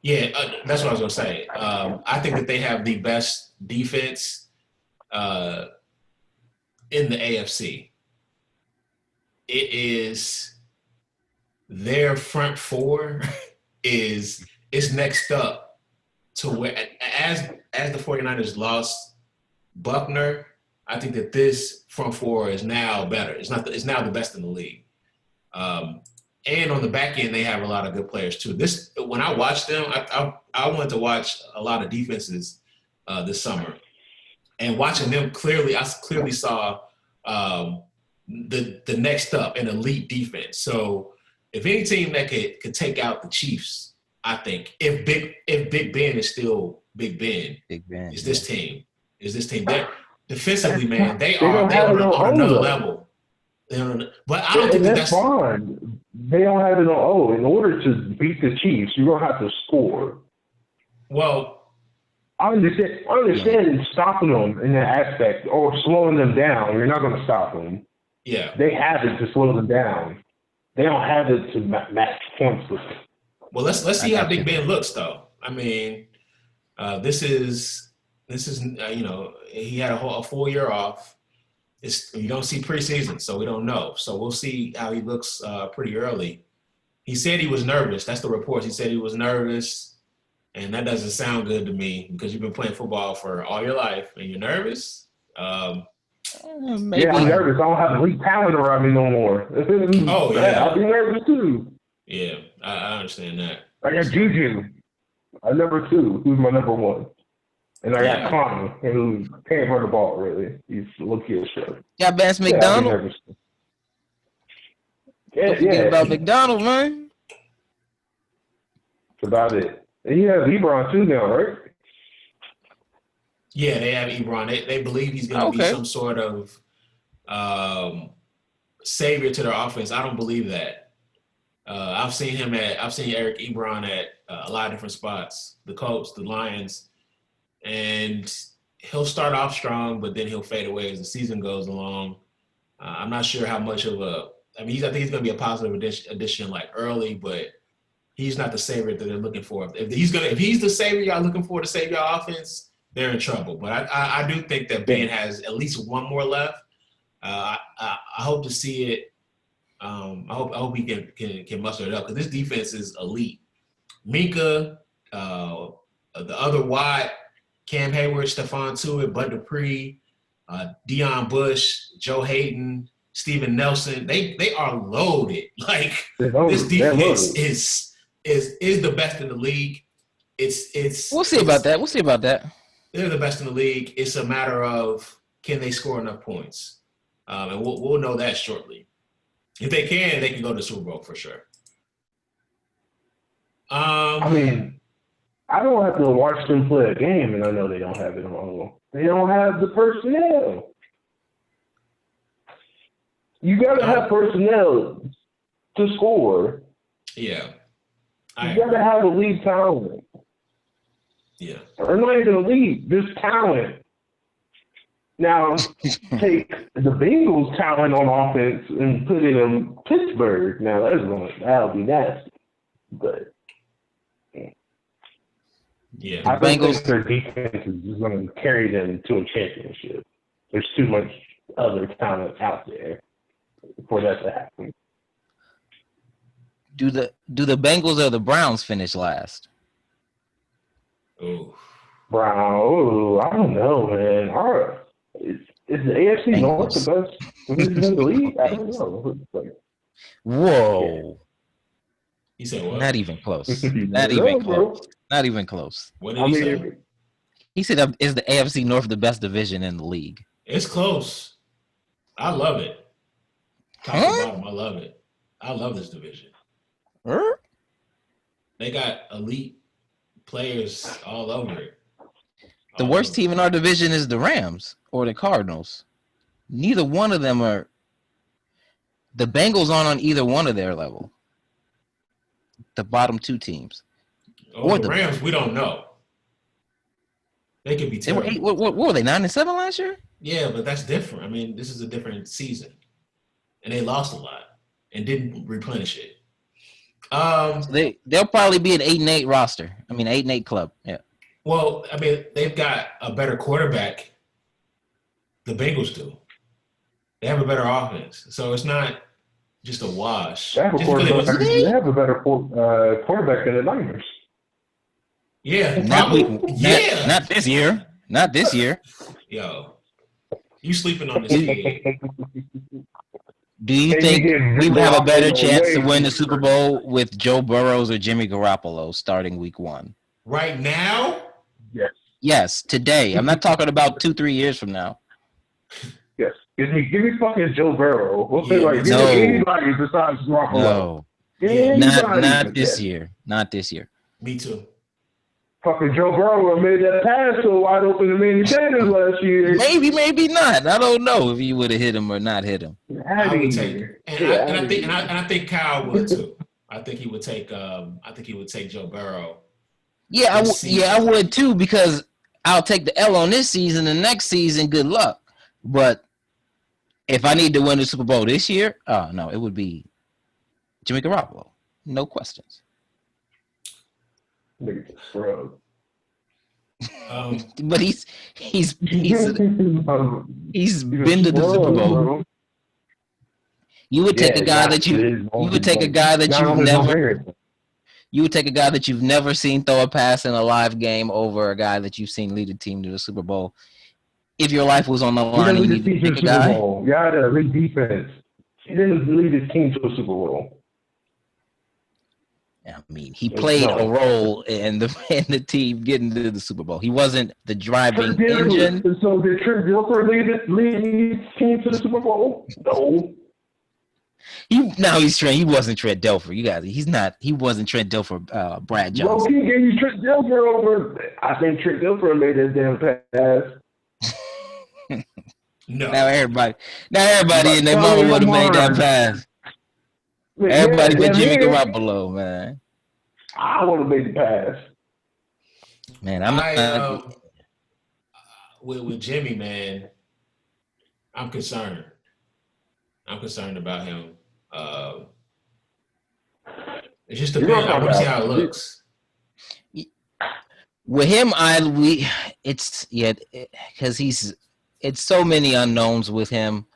Yeah, that's what I was going to say. I think that they have the best defense in the AFC. It is their front four is next up to where as the 49ers lost Buckner, I think that this front four is now better. It's now the best in the league. And on the back end, they have a lot of good players too. When I watched them, I wanted to watch a lot of defenses this summer, and watching them I clearly saw the next up an elite defense. So if any team that could take out the Chiefs, I think if Big Ben is still Big Ben, is this team. They're defensively, man, they are on another level. But I don't think that's fine. They don't have it on. In order to beat the Chiefs, you're gonna have to score. Well, I understand stopping them in that aspect or slowing them down. You're not gonna stop them. Yeah, they have it to slow them down. They don't have it to match points with them. Well, let's see how Big Ben looks, though. I mean, this is he had a full year off. You don't see preseason, so we don't know. So we'll see how he looks pretty early. He said he was nervous. That's the reports. He said he was nervous, and that doesn't sound good to me because you've been playing football for all your life and you're nervous. Maybe. Yeah, I'm nervous. I don't have elite talent around me no more. Oh, yeah. I'll be nervous too. Yeah, I understand that. I got Juju. I'm number 2. Who's my number 1? And I got Connor, who can't run the ball, really. He's low-key as shit. Got Vance McDonald. Don't forget about McDonald, man. That's about it. And he has Ebron, too, now, right? Yeah, they have Ebron. They believe he's going to be some sort of savior to their offense. I don't believe that. I've seen Eric Ebron at a lot of different spots. The Colts, the Lions. And he'll start off strong, but then he'll fade away as the season goes along. I'm not sure how much of I think he's going to be a positive addition like early, but he's not the savior that they're looking for. If he's the savior y'all looking for to save your offense, they're in trouble. But I do think that Ben has at least one more left. I hope to see it. I hope he can muster it up because this defense is elite. Minka, the other wide. Cam Hayward, Stephon Tuitt, Bud Dupree, Deion Bush, Joe Hayden, Steven Nelson. They are loaded. Like this defense is the best in the league. We'll see about that. They're the best in the league. It's a matter of can they score enough points, and we'll know that shortly. If they can go to the Super Bowl for sure. I don't have to watch them play a game, and I know they don't have it on. They don't have the personnel. You got to have personnel to score. Yeah, You gotta have elite talent. Yeah. Or not even elite, just talent. Now, take the Bengals' talent on offense and put it in Pittsburgh. Now, that'll be nasty. But Yeah. I don't Bengals- think their defense is just going to carry them to a championship. There's too much other talent out there for that to happen. Do the Bengals or the Browns finish last? Oh. Brown, I don't know, man. Is the AFC North the best division in the league? I don't know. Whoa. He said what? Not even close. You Not never even know, bro. close. Not even close. What did he say? He said, "Is the AFC North the best division in the league?" It's close. I love it. Top to bottom, I love it. I love this division. They got elite players all over it. The worst team in our division is the Rams or the Cardinals. Neither one of them are. The Bengals aren't on either one of their level. The bottom two teams. Or the Rams, we don't know. They could be terrible. They were what were they, 9-7 last year? Yeah, but that's different. I mean, this is a different season. And they lost a lot and didn't replenish it. They'll probably be an 8-8 roster. I mean, 8-8 club. Yeah. Well, I mean, they've got a better quarterback. The Bengals do. They have a better offense, so it's not just a wash. They have a better quarterback than the Niners. Yeah, not this year. Not this year. Yo, you sleeping on this team? Do you think we would have a better chance to win the Super Bowl with Joe Burrows or Jimmy Garoppolo starting week 1? Right now? Yes. Yes, today. I'm not talking about 2-3 years from now. Yes. Give me fucking Joe Burrow. Give me anybody besides Garoppolo. No. Not this year. Not this year. Me too. Fucking Joe Burrow made that pass so wide open to Manny Sanders last year. Maybe not. I don't know if he would have hit him or not hit him. I would take, and I think Kyle would too. I think he would take Joe Burrow. Yeah, I would too, because I'll take the L on this season. The next season, good luck. But if I need to win the Super Bowl this year, no, it would be Jimmy Garoppolo. No questions. Bro. But he's been to the Super Bowl. You would take a guy that you would take a guy that you've never seen throw a pass in a live game over a guy that you've seen lead a team to the Super Bowl. If your life was on the line, and you need to pick a guy. Yeah, the elite defense. He didn't lead his team to a Super Bowl. I mean, he played a role in the team getting to the Super Bowl. He wasn't the driving engine. So did Trent Dilfer lead his team to the Super Bowl? No. He wasn't Trent Dilfer. You guys, he wasn't Trent Dilfer. Brad Jones. Well, he gave you Trent Dilfer over. I think Trent Dilfer made that damn pass. No. Now everybody in their mama would have made that pass. Everybody but Jimmy Garoppolo, man. I would have made the pass. Man, I'm not. With Jimmy, man, I'm concerned. I'm concerned about him. It just depends. I want to see how it looks. With him, because it's so many unknowns with him.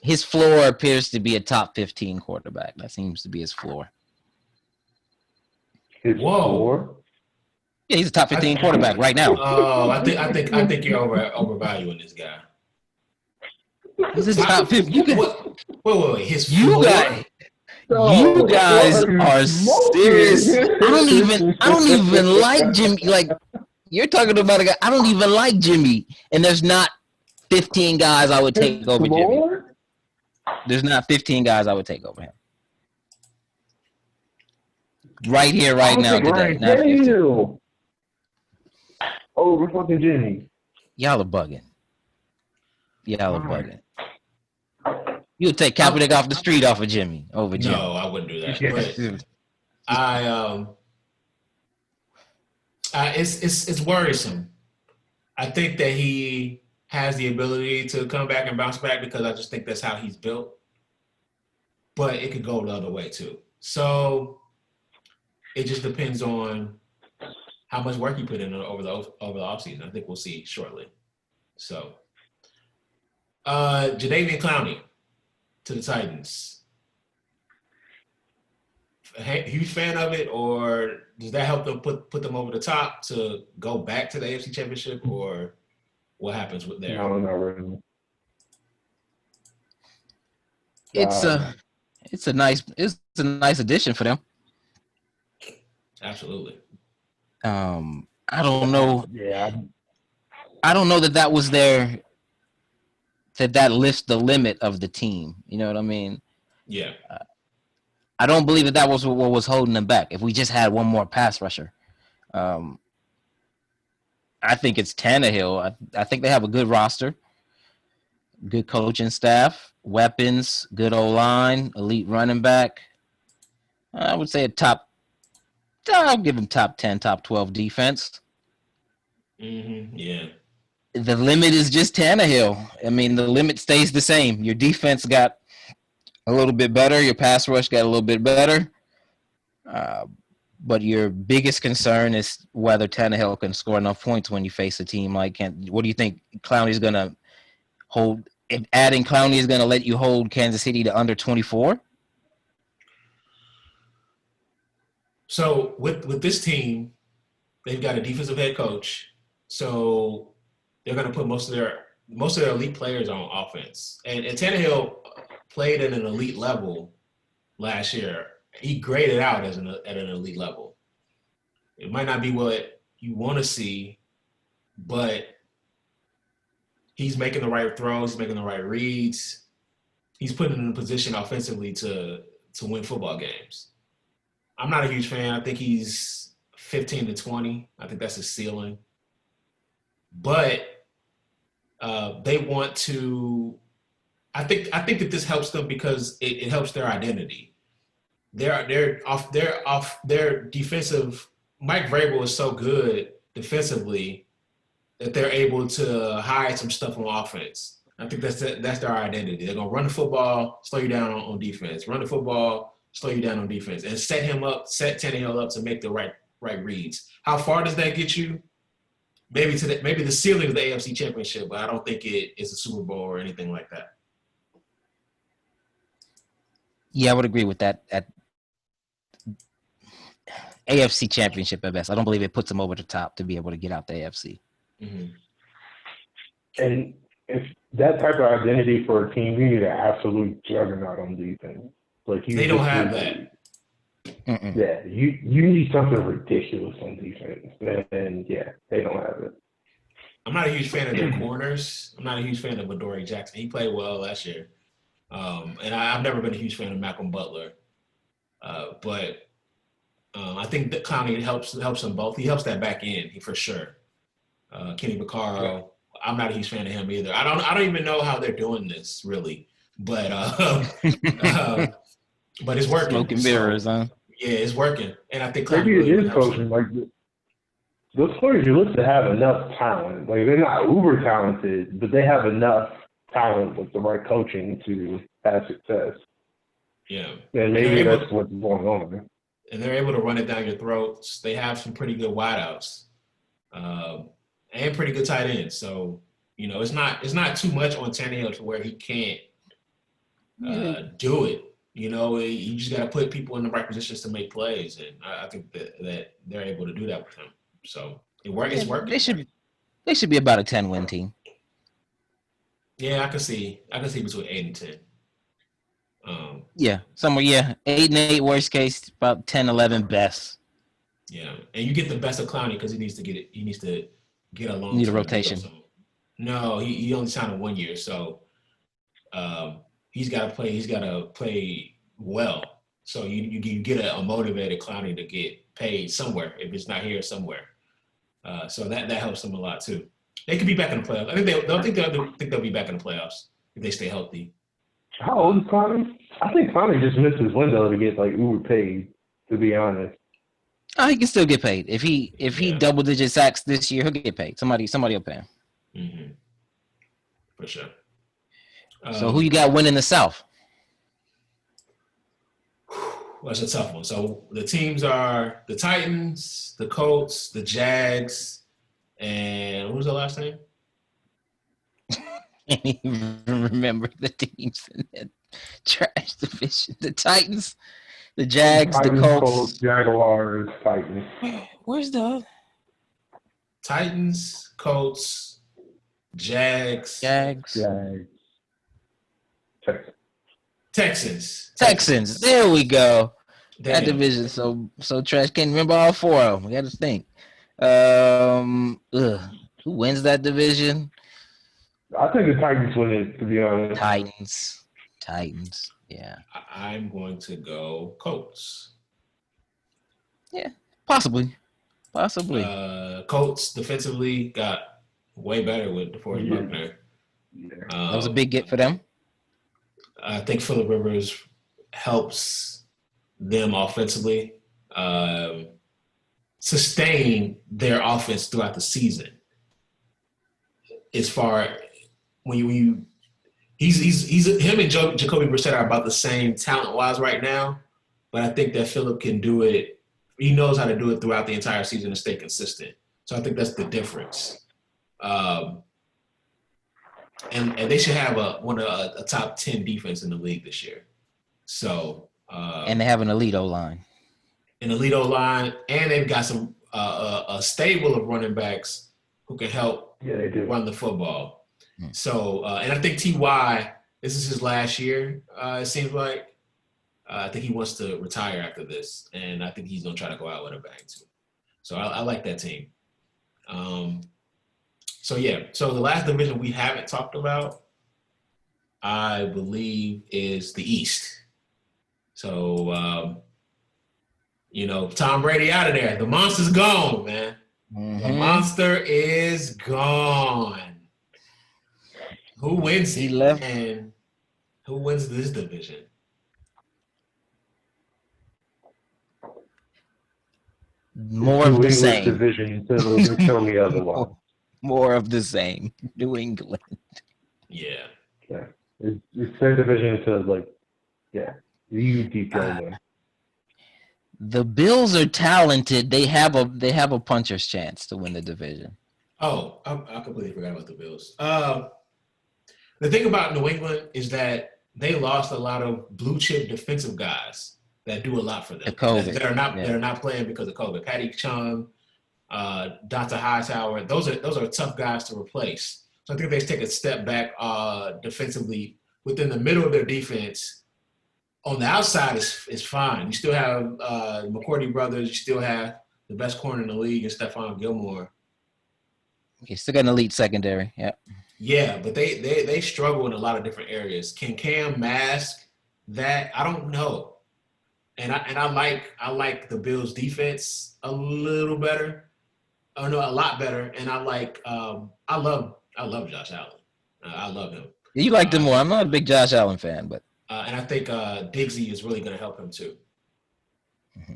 His floor appears to be a top 15 quarterback. That seems to be his floor. Floor? Yeah, he's a top 15 quarterback right now. Oh, I think you're overvaluing this guy. He's a top 15. Wait. His floor? You guys are serious. I don't even like Jimmy. Like, you're talking about a guy. I don't even like Jimmy, and there's not 15 guys I would take over Jimmy. There's not 15 guys I would take over him. Right here, right now, today. Not 15. Over fucking Jimmy. Y'all are bugging. You would take Kaepernick off the street off of Jimmy over Jimmy. No, I wouldn't do that. It's worrisome. I think that he has the ability to come back and bounce back because I just think that's how he's built. But it could go the other way too. So it just depends on how much work you put in over the offseason. I think we'll see shortly. So, Jadeveon Clowney to the Titans. Huge fan of it, or does that help them put them over the top to go back to the AFC Championship, or what happens with there? No, not really. It's a nice addition for them. Absolutely. I don't know. Yeah. I don't know that was that lifts the limit of the team. You know what I mean? Yeah. I don't believe that was what was holding them back. If we just had one more pass rusher, I think it's Tannehill. I think they have a good roster, good coaching staff, weapons, good O-line, elite running back. I would say I'll give them top 10, top 12 defense. Yeah. The limit is just Tannehill. I mean, the limit stays the same. Your defense got a little bit better. Your pass rush got a little bit better. But your biggest concern is whether Tannehill can score enough points when you face a team like – what do you think Clowney's going to hold – if adding Clowney is going to let you hold Kansas City to under 24? So with this team, they've got a defensive head coach. So they're going to put most of their elite players on offense. And Tannehill played at an elite level last year. He graded out at an elite level. It might not be what you want to see, but he's making the right throws, he's making the right reads. He's putting in a position offensively to win football games. I'm not a huge fan. I think he's 15 to 20. I think that's his ceiling. But they want to – I think that this helps them because it helps their identity. They're off their defensive. Mike Vrabel is so good defensively that they're able to hide some stuff on offense. I think that's their identity. They're gonna run the football, slow you down on defense. Run the football, slow you down on defense, and set Tannehill up to make the right reads. How far does that get you? Maybe the ceiling of the AFC Championship, but I don't think it is a Super Bowl or anything like that. Yeah, I would agree with that. At AFC Championship at best. I don't believe it puts them over the top to be able to get out the AFC. Mm-hmm. And if that type of identity for a team, you need an absolute juggernaut on defense. They don't have that. Mm-mm. Yeah, you need something ridiculous on defense, and yeah, they don't have it. I'm not a huge fan of their corners. I'm not a huge fan of Adoree Jackson. He played well last year, and I've never been a huge fan of Malcolm Butler. But I think that Clowney helps them both. He helps that back end for sure. Kenny Vaccaro, I'm not a huge fan of him either. I don't even know how they're doing this really, but but it's working. Smoke and mirrors, huh? Yeah, it's working, and I think maybe Clowney it is coaching. Like those players, you look to have enough talent. Like they're not uber talented, but they have enough talent with the right coaching to have success. Yeah, and maybe that's what's going on. And they're able to run it down your throats. They have some pretty good wideouts, and pretty good tight ends. So it's not too much on Tannehill to where he can't do it. You just got to put people in the right positions to make plays, and I think that they're able to do that with him. So it's working. They should be about a 10-win team. Yeah, I can see between 8 and 10. Yeah, somewhere. Yeah, 8 and 8 worst case, about 10, 11 best. Yeah, and you get the best of Clowney because he needs to get it. He needs to get a long. You need a rotation. No, he only signed a 1 year, so he's got to play. He's got to play well. So you get a motivated Clowney to get paid somewhere if it's not here somewhere. So that helps them a lot too. They could be back in the playoffs. I think they'll be back in the playoffs if they stay healthy. How old is Clowney? I think Clowney just missed his window to get uber paid. to be honest. Oh, he can still get paid. If he double digit sacks this year, he'll get paid. Somebody will pay him. Mm-hmm. For sure. So who you got winning the South? That's a tough one. So the teams are the Titans, the Colts, the Jags, and what was the last name? Can't even remember the teams in that trash division. The Titans, the Jags, Titans, the Colts. Jaguars, Titans. Where's the other? Titans, Colts, Jags. Texans. There we go. Damn. That division so trash. Can't remember all four of them. We got to think. Who wins that division? I think the Titans win it, to be honest. Titans. Yeah. I'm going to go Colts. Yeah, possibly. Colts defensively got way better with DeForest Buckner. Yeah. That was a big get for them. I think Phillip Rivers helps them offensively sustain their offense throughout the season. As far when he's him and Jacoby Brissett are about the same talent-wise right now, but I think that Phillip can do it. He knows how to do it throughout the entire season and stay consistent. So I think that's the difference. And they should have a top 10 defense in the league this year. So and they have an elite O-line. An elite O-line, and they've got some a stable of running backs who can help run the football. So and I think T.Y., this is his last year, it seems like. I think he wants to retire after this, and I think he's going to try to go out with a bang too. So I like that team. So the last division we haven't talked about, I believe, is the East. So, Tom Brady out of there. The monster's gone, man. Mm-hmm. The monster is gone. Who wins he left. And who wins this division? More of the same. Division until they tell me otherwise. More of the same. New England. Yeah. It's the same division until you keep going. The Bills are talented. They have a puncher's chance to win the division. Oh, I completely forgot about the Bills. The thing about New England is that they lost a lot of blue chip defensive guys that do a lot for them. They're not playing because of COVID. Patty Chung, Dr. Hightower, those are tough guys to replace. So I think they take a step back defensively within the middle of their defense. On the outside is fine. You still have the McCarthy brothers. You still have the best corner in the league in Stephon Gilmore. You still got an elite secondary. Yeah. Yeah, but they struggle in a lot of different areas. Can Cam mask that? I don't know. And I like the Bills defense a little better. Oh no, a lot better. And I love Josh Allen. I love him. You like him more. I'm not a big Josh Allen fan, but and I think Diggsy is really going to help him too. Mm-hmm.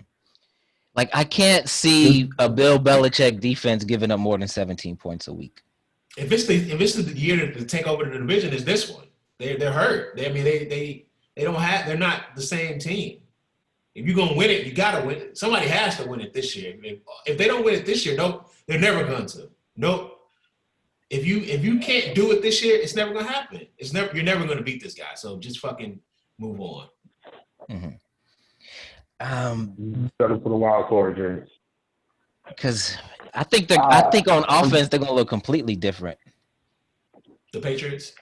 Like I can't see a Bill Belichick defense giving up more than 17 points a week. If it's the year to take over the division, is this one? They're hurt. They don't have. They're not the same team. If you're gonna win it, you gotta win it. Somebody has to win it this year. If they don't win it this year, they're never going to. Nope. If you can't do it this year, it's never gonna happen. You're never gonna beat this guy. So just fucking move on. Mm-hmm. Settle for the wild card, James. Because I think on offense they're gonna look completely different. The Patriots?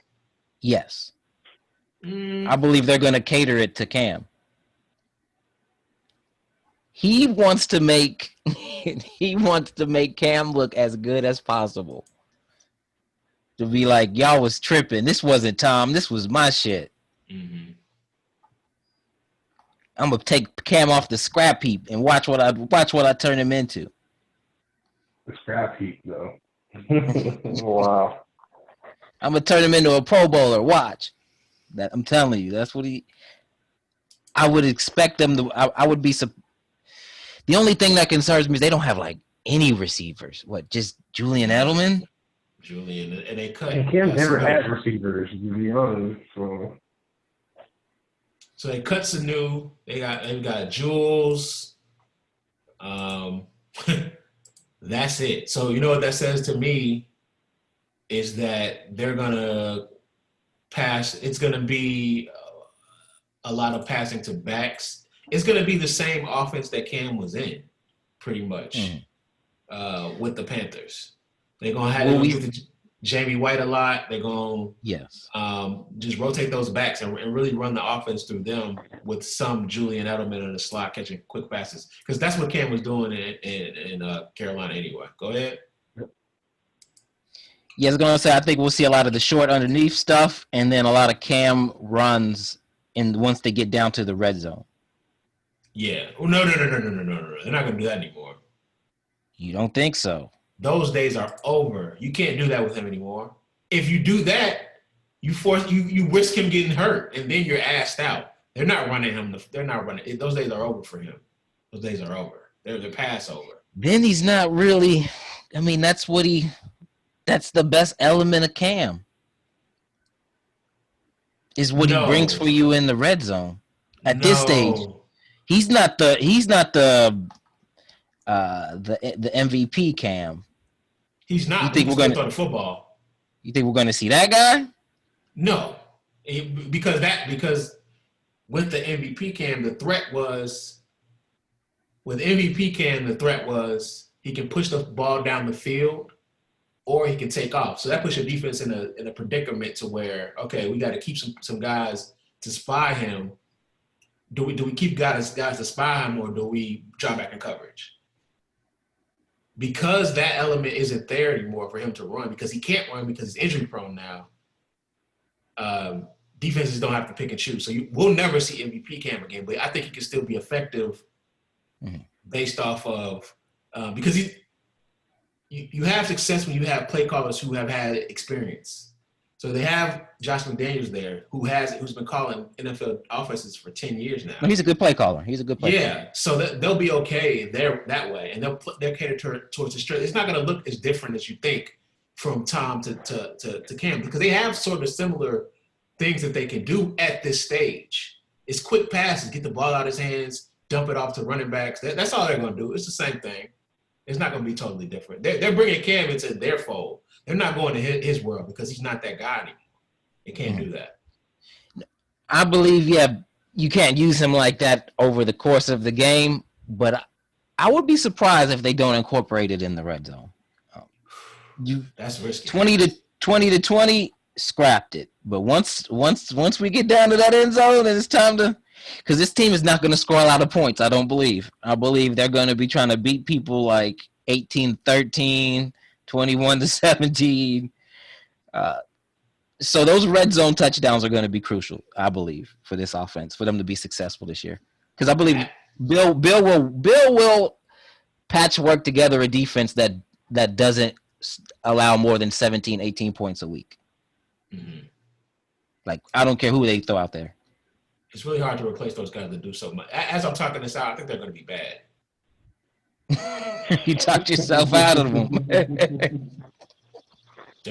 Yes. I believe they're gonna cater it to Cam. He wants to make Cam look as good as possible. To be like, y'all was tripping. This wasn't Tom. This was my shit. Mm-hmm. I'm gonna take Cam off the scrap heap and watch what I turn him into. The scrap heap, though. Wow. I'm gonna turn him into a Pro Bowler. Watch. That I'm telling you, that's what he. I would expect them to. I would be. The only thing that concerns me is they don't have like any receivers. What, just Julian Edelman? Julian, and they cut. And Cam never had receivers, to be honest. So they cut Sanu. They got Jules. That's it. So you know what that says to me is that they're gonna pass. It's gonna be a lot of passing to backs. It's gonna be the same offense that Cam was in, pretty much, with the Panthers. They're gonna have Jamie White a lot. They're gonna just rotate those backs and really run the offense through them with some Julian Edelman in the slot catching quick passes, because that's what Cam was doing in Carolina anyway. Go ahead. Yeah, I was gonna say I think we'll see a lot of the short underneath stuff, and then a lot of Cam runs once they get down to the red zone. Yeah. No. They're not gonna do that anymore. You don't think so? Those days are over. You can't do that with him anymore. If you do that, you risk him getting hurt, and then you're asked out. They're not running him. They're not running. Those days are over for him. Those days are over. They're past over. Then he's not really. I mean, that's the best element of Cam. Is what he brings for you in the red zone. At this stage, he's not the MVP Cam. He's not. You think we're going to throw the football? You think we're going to see that guy? No, because with the MVP Cam, the threat was he can push the ball down the field, or he can take off. So that puts your defense in a predicament to where, okay, we got to keep some guys to spy him. Do we keep guys to spy him, or do we drop back in coverage? Because that element isn't there anymore for him to run, because he can't run because he's injury prone now. Defenses don't have to pick and choose. So we'll never see MVP Cam again, but I think he can still be effective based off of because you have success when you have play callers who have had experience. So they have Josh McDaniels there, who's been calling NFL offenses for 10 years now. He's a good play caller. Yeah, so they'll be okay there that way, and they'll cater towards the strength. It's not going to look as different as you think from Tom to Cam, because they have sort of similar things that they can do at this stage. It's quick passes, get the ball out of his hands, dump it off to running backs. That's all they're going to do. It's the same thing. It's not going to be totally different. They're bringing Cam into their fold. They're not going to his world because he's not that guy anymore. They can't do that. I believe, you can't use him like that over the course of the game, but I would be surprised if they don't incorporate it in the red zone. That's risky. 20 scrapped it. But once we get down to that end zone, and it's time to – because this team is not going to score a lot of points, I don't believe. I believe they're going to be trying to beat people like 18-13, 21-17. So those red zone touchdowns are going to be crucial, I believe, for this offense, for them to be successful this year. Because I believe Bill will patchwork together a defense that doesn't allow more than 17, 18 points a week. Mm-hmm. Like, I don't care who they throw out there. It's really hard to replace those guys that do so much. As I'm talking this out, I think they're going to be bad. You talked yourself out of them. They're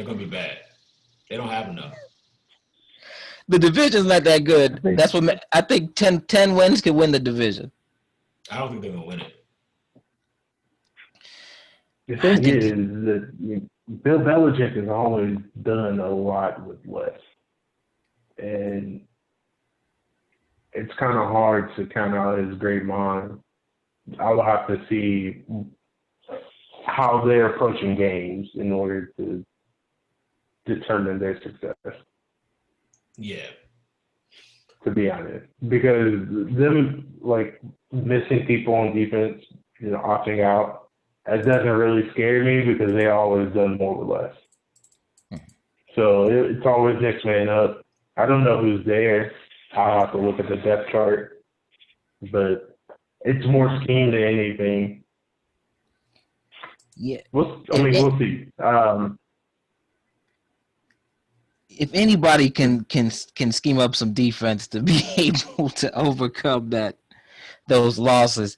going to be bad. They don't have enough. The division's not that good. That's what I think 10 wins could win the division. I don't think they're going to win it. The thing is that Bill Belichick has always done a lot with less. And it's kind of hard to count out his great mind. I'll have to see how they're approaching games in order to determine their success. Yeah. To be honest. Because them, like, missing people on defense, opting out, that doesn't really scare me because they always done more with less. So it's always next man up. I don't know who's there. I'll have to look at the depth chart. But it's more scheme than anything. Yeah. We'll see. If anybody can scheme up some defense to be able to overcome those losses,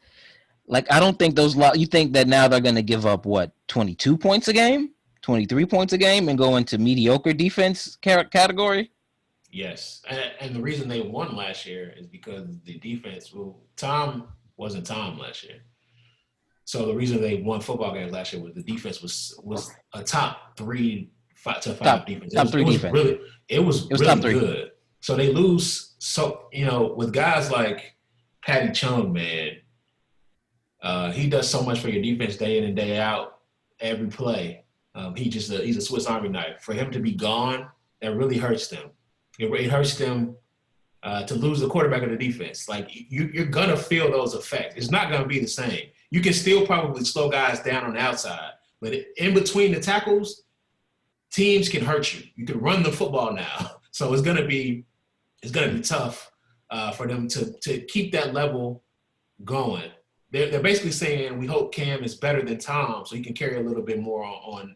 Like, I don't think you think that now they're going to give up, 22 points a game, 23 points a game, and go into mediocre defense category? Yes. And the reason they won last year is because the defense, Tom wasn't Tom last year. So the reason they won football games last year was the defense was a top 3 to 5 defense. Top three defense. It was top really three. good. So they lose. So, with guys like Patty Chung, man, he does so much for your defense day in and day out, every play. He's a Swiss Army knife. For him to be gone, that really hurts them. It hurts them to lose the quarterback of the defense. Like, you're gonna feel those effects. It's not gonna be the same. You can still probably slow guys down on the outside, but in between the tackles, teams can hurt you. You can run the football now, so it's gonna be tough for them to keep that level going. They're basically saying we hope Cam is better than Tom, so he can carry a little bit more on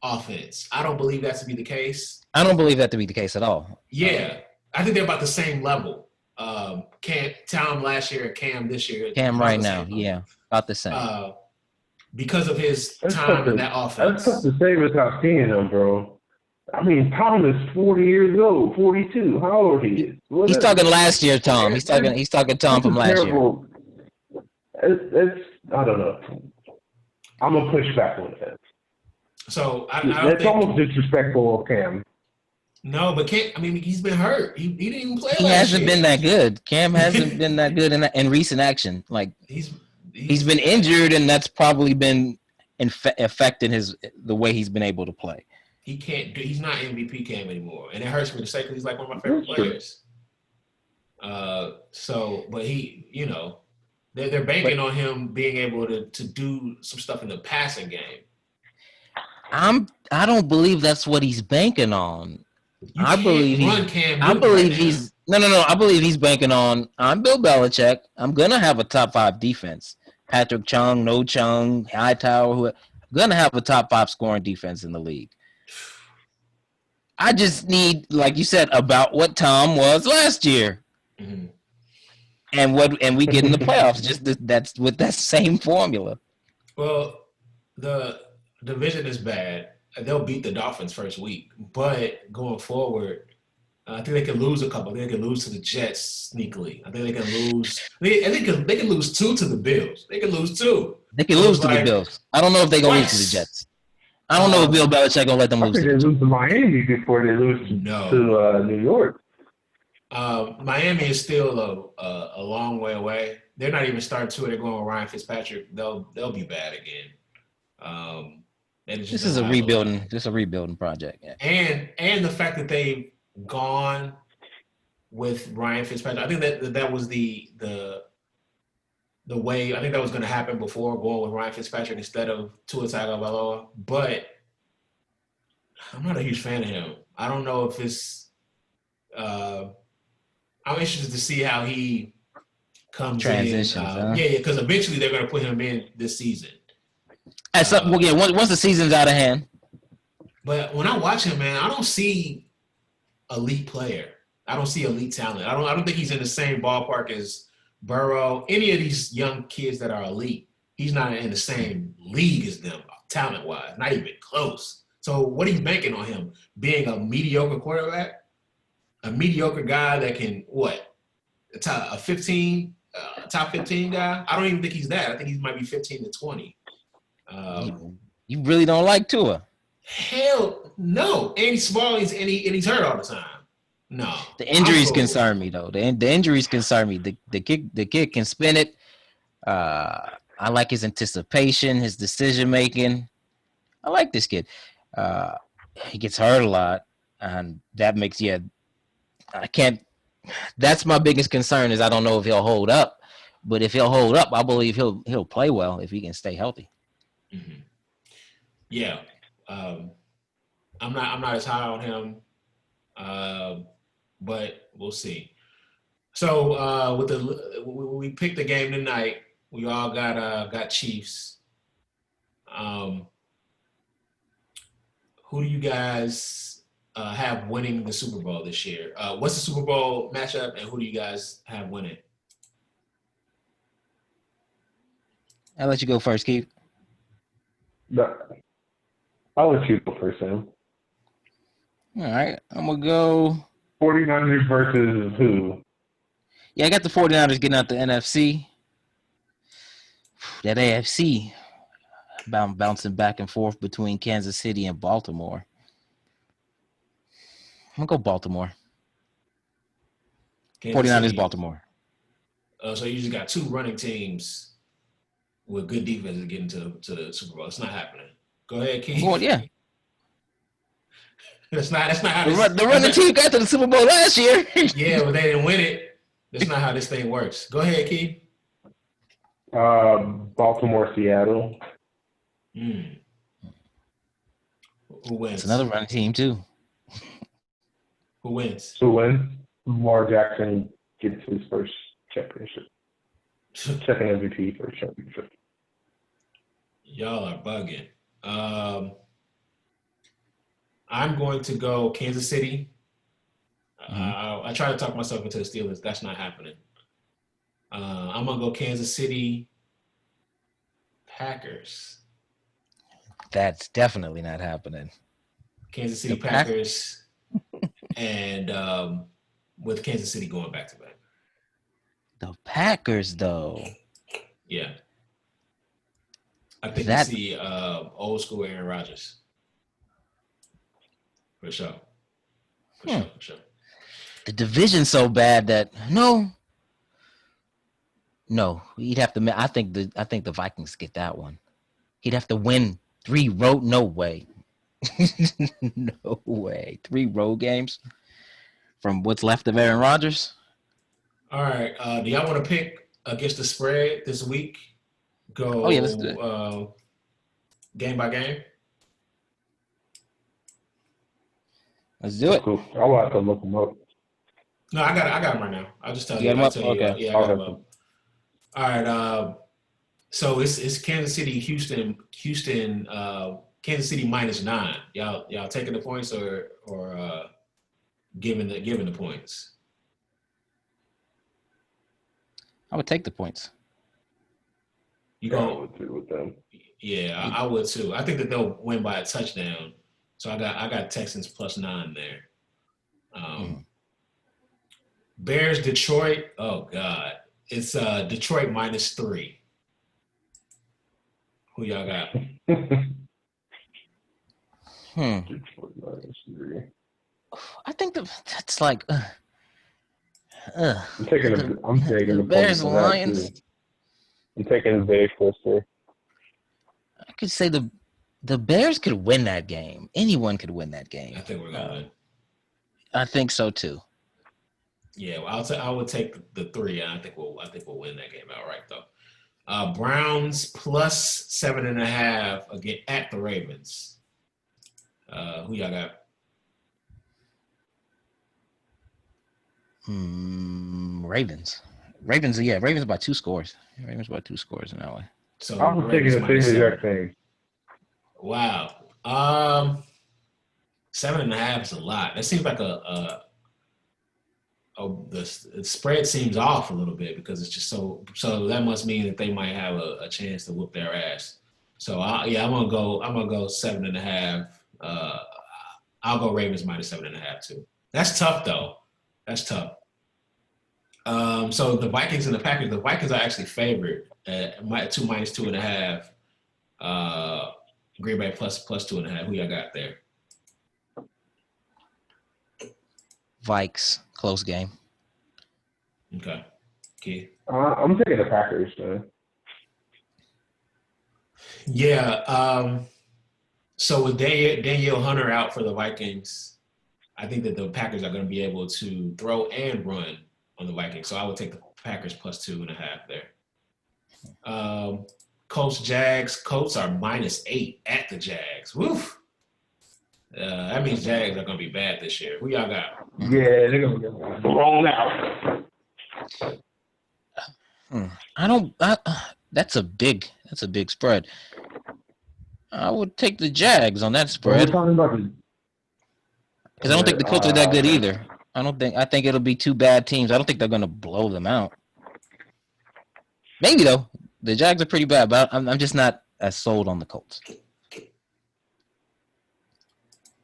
offense. I don't believe that to be the case. I don't believe that to be the case at all. Yeah, I think they're about the same level. Tom last year and Cam this year. Cam right now, yeah, about the same. Because of his time in that offense. That's tough to say without seeing him, bro. I mean, Tom is 40 years old, 42. How old he is? He's talking last year, Tom. He's talking Tom from last year. It's I don't know. I'm gonna push back on that. So that's almost disrespectful of Cam. No, but Cam. I mean, he's been hurt. He didn't even play. He hasn't been that good. Cam hasn't been that good in recent action. Like he's been injured, and that's probably been affecting the way he's been able to play. He can't. He's not MVP Cam anymore, and it hurts me to say because he's like one of my favorite players. But he, they're banking on him being able to do some stuff in the passing game. I don't believe that's what he's banking on. I believe he's banking on. I'm Bill Belichick. I'm gonna have a top 5 defense. Patrick Chung, No Chung, Hightower. I'm gonna have a top 5 scoring defense in the league. I just need, like you said, about what Tom was last year, mm-hmm. and we get in the playoffs. That's with that same formula. Well, the division is bad. They'll beat the Dolphins first week, but going forward, I think they can lose a couple. I think they can lose to the Jets sneakily. I think they can lose. They can lose 2 to the Bills. They can lose 2. They can lose to the Bills. I don't know if they're gonna lose to the Jets. I don't know if Bill Belichick gonna let them lose. I think they lose to Miami before they lose to New York. Miami is still a long way away. They're not even starting 2. They're going with Ryan Fitzpatrick. They'll be bad again. This is a rebuilding project. Yeah. And the fact that they've gone with Ryan Fitzpatrick, I think that was the way. I think that was going to happen before, going with Ryan Fitzpatrick instead of Tua Tagovailoa. But I'm not a huge fan of him. I don't know if it's. I'm interested to see how he comes transitions. In. Yeah, because eventually they're going to put him in this season. Once the season's out of hand. But when I watch him, man, I don't see elite player. I don't see elite talent. I don't think he's in the same ballpark as Burrow. Any of these young kids that are elite, he's not in the same league as them, talent-wise, not even close. So what are you banking on him? Being a mediocre quarterback? A mediocre guy that can, top 15 guy? I don't even think he's that. I think he might be 15 to 20. You really don't like Tua? Hell no. And he's small and he's hurt all the time. No. The injuries concern me though. The injuries concern me. The kid can spin it. I like his anticipation, his decision making. I like this kid. He gets hurt a lot, and that makes I can't. That's my biggest concern is I don't know if he'll hold up. But if he'll hold up, I believe he'll play well if he can stay healthy. Mm-hmm. Yeah, I'm not as high on him, but we'll see. So we picked the game tonight. We all got Chiefs. Who do you guys have winning the Super Bowl this year? What's the Super Bowl matchup, and who do you guys have winning? I'll let you go first, Keith. No, I'll let you go first, Sam. All right. I'm going to go. 49ers versus who? Yeah, I got the 49ers getting out the NFC. That AFC bouncing back and forth between Kansas City and Baltimore. I'm going to go Baltimore. Kansas 49ers, City. Baltimore. So you just got two running teams with good defenses getting to the Super Bowl. It's not happening. Go ahead, Keith. Well, yeah. That's not how the running team got to the Super Bowl last year. Yeah, but they didn't win it. That's not how this thing works. Go ahead, Keith. Baltimore, Seattle. Who wins? It's another running team, too. Who wins? Who wins? Lamar Jackson gets his first championship. Second MVP, first championship. Y'all are bugging. I'm going to go Kansas City. I try to talk myself into the Steelers. That's not happening. I'm going to go Kansas City, Packers. That's definitely not happening. Kansas City, Packers, and with Kansas City going back-to-back. The Packers, though. Yeah. I think you see old school Aaron Rodgers. For sure. For sure. The division's so bad that no, he'd have to. I think the Vikings get that one. He'd have to win 3 road. No way. No way. 3 road games from what's left of Aaron Rodgers. All right. Do y'all want to pick against the spread this week? Go. Oh yeah, let's do it. Game by game. Let's do it. Cool. I'll have to look them up. No, I got them right now. I'll just tell you. I'll tell you. Okay. Yeah, I got them up. All right. So it's Kansas City, Houston, Kansas City -9. Y'all taking the points or giving the points? I would take the points. You I go would do with them. Yeah, I would too. I think that they'll win by a touchdown. So I got Texans +9 there. Bears, Detroit. Oh God, it's Detroit -3. Who y'all got? Detroit -3. I think that's like. I'm taking the Bears, Lions. I'm taking the Bears +4. I could say the Bears could win that game. Anyone could win that game. I think we're gonna win. I think so too. Yeah, well, I would take the 3, and I think we'll win that game outright though. Browns +7.5 again at the Ravens. Who y'all got? Ravens. Ravens by 2 scores. Ravens by 2 scores in that way. So I was thinking the same exact thing. Wow. 7.5 is a lot. That seems like the spread seems off a little bit because it's just so that must mean that they might have a chance to whoop their ass. So I'm gonna go 7.5. I'll go Ravens -7.5 too. That's tough though. That's tough. So the Vikings and the Packers. The Vikings are actually favored at -2.5. Green Bay +2.5. Who y'all got there? Vikes, close game. Okay. Keith? I'm taking the Packers, man. Yeah. So with Danielle Hunter out for the Vikings, I think that the Packers are going to be able to throw and run on the Vikings. So I would take the Packers +2.5 there. Colts, Jags. Colts are -8 at the Jags. Woof. That means Jags are going to be bad this year. Who y'all got? Yeah, they're going to get blown out. That's a big spread. I would take the Jags on that spread. We're talking about because I don't think the Colts are that good either. I think it'll be 2 bad teams. I don't think they're going to blow them out. Maybe though. The Jags are pretty bad, but I'm just not as sold on the Colts.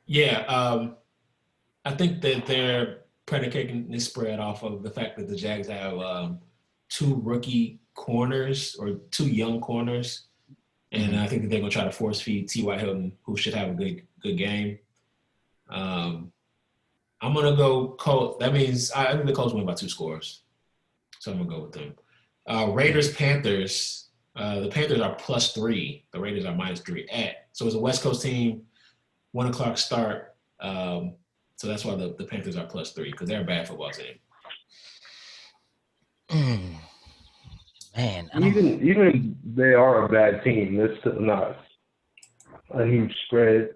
Yeah, I think that they're predicating this spread off of the fact that the Jags have two rookie corners or two young corners, and I think that they're going to try to force feed T.Y. Hilton, who should have a good game. I'm going to go Colts. That means I think the Colts win by 2 scores, so I'm going to go with them. Raiders-Panthers. The Panthers are +3. The Raiders are -3 . So it's a West Coast team, 1 o'clock start. So that's why the Panthers are +3 because they're a bad football team. Man, even they are a bad team. It's still not a huge spread.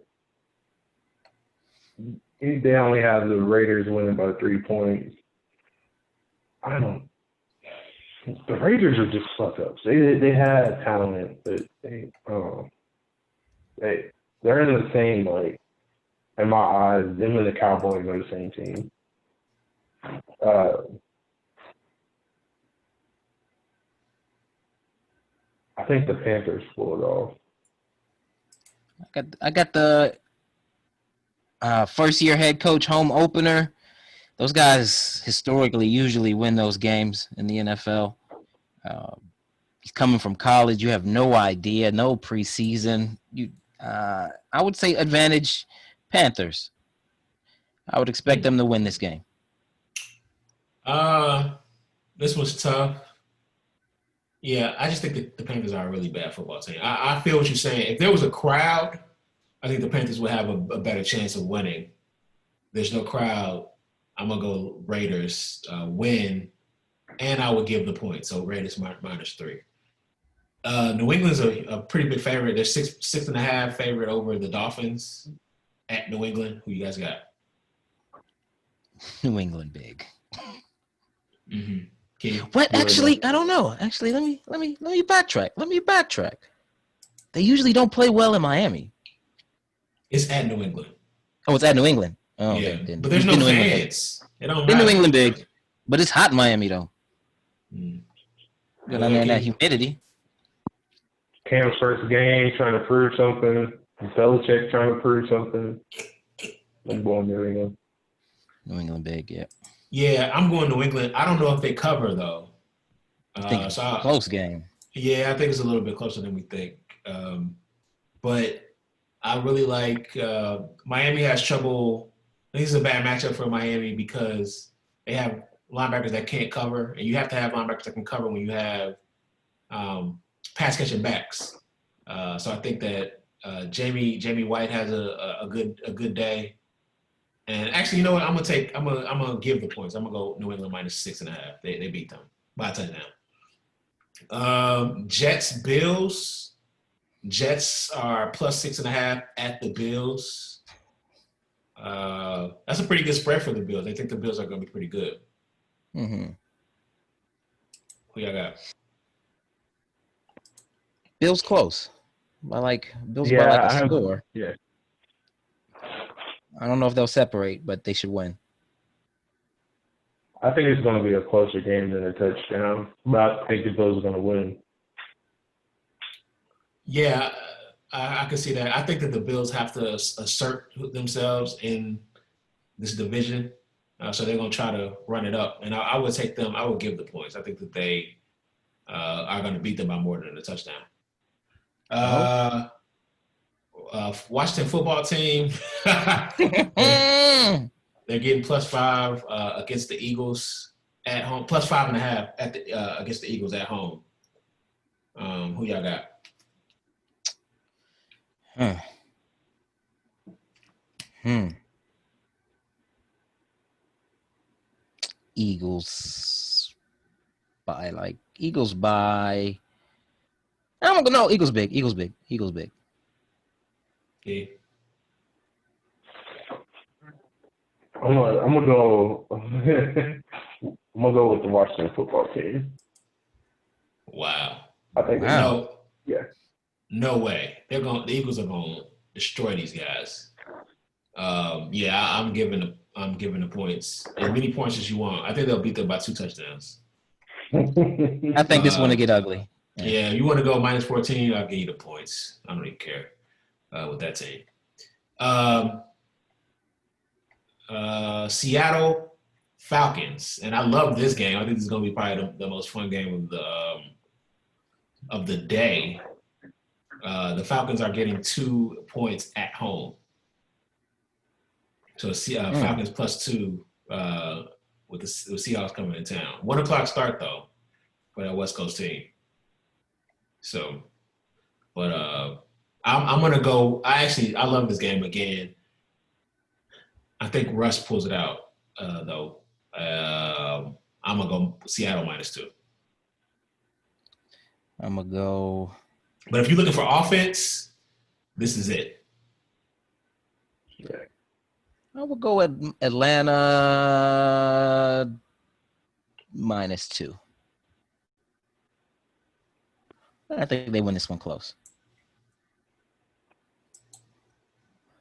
They only have the Raiders winning by 3 points. The Raiders are just fuck ups. They had talent, but they're in the same, like, in my eyes, them and the Cowboys are the same team. I think the Panthers pulled it off. I got the first-year head coach home opener. Those guys historically usually win those games in the NFL. He's coming from college. You have no idea, no preseason. I would say advantage Panthers. I would expect them to win this game. This was tough. Yeah, I just think that the Panthers are a really bad football team. I feel what you're saying. If there was a crowd, I think the Panthers would have a better chance of winning. There's no crowd. I'm going to go Raiders win, and I would give the point. So Raiders -3. New England's a pretty big favorite. They're 6.5 favorite over the Dolphins at New England. Who you guys got? New England big. Mm-hmm. What? Actually, I don't know. Actually, let me backtrack. They usually don't play well in Miami. It's at New England. Oh, it's at New England. Oh, yeah, okay. But there's no fans. It don't matter. New England big, but it's hot in Miami though. Mm. Good on there in that humidity. Cam's first game, trying to prove something. Belichick trying to prove something. I'm going New England. New England big, yeah. Yeah, I'm going New England. I don't know if they cover though. I think it's a close game. Yeah, I think it's a little bit closer than we think. But I really like Miami has trouble. I think this is a bad matchup for Miami because they have linebackers that can't cover, and you have to have linebackers that can cover when you have pass catching backs. So I think that Jamie White has a good day. And actually, you know what? I'm gonna give the points. I'm gonna go New England -6.5. They beat them by a touchdown. Jets Bills. Jets are +6.5 at the Bills. That's a pretty good spread for the Bills. I think the Bills are gonna be pretty good. Mm-hmm. Who y'all got? Bills close. Bills by Yeah, a score. Yeah. I don't know if they'll separate, but they should win. I think it's going to be a closer game than a touchdown, but I think the Bills are going to win. Yeah, I can see that. I think that the Bills have to assert themselves in this division, so they're going to try to run it up. And I would take them. I would give the points. I think that they are going to beat them by more than a touchdown. Washington football team. They're getting +5 against the Eagles at home. +5.5 at against the Eagles at home. Who y'all got? Eagles by. I'm gonna go. No, Eagles big. Yeah. I'm gonna go. I'm gonna go with the Washington football team. Wow. I think. Wow. No way. The Eagles are going to destroy these guys. I'm giving the points as many points as you want. I think they'll beat them by 2 touchdowns. I think this one will get ugly. Yeah, you want to go minus 14? I'll give you the points. I don't even care with that team. Seattle Falcons, and I love this game. I think this is going to be probably the most fun game of the day. The Falcons are getting 2 points at home. So Falcons +2 with the Seahawks coming in town. 1 o'clock start though for that West Coast team. So, but I'm gonna go. I love this game again. I think Russ pulls it out though. I'm gonna go Seattle -2. I'm gonna go. But if you're looking for offense, this is it. Yeah. I will go at Atlanta -2. I think they win this one close.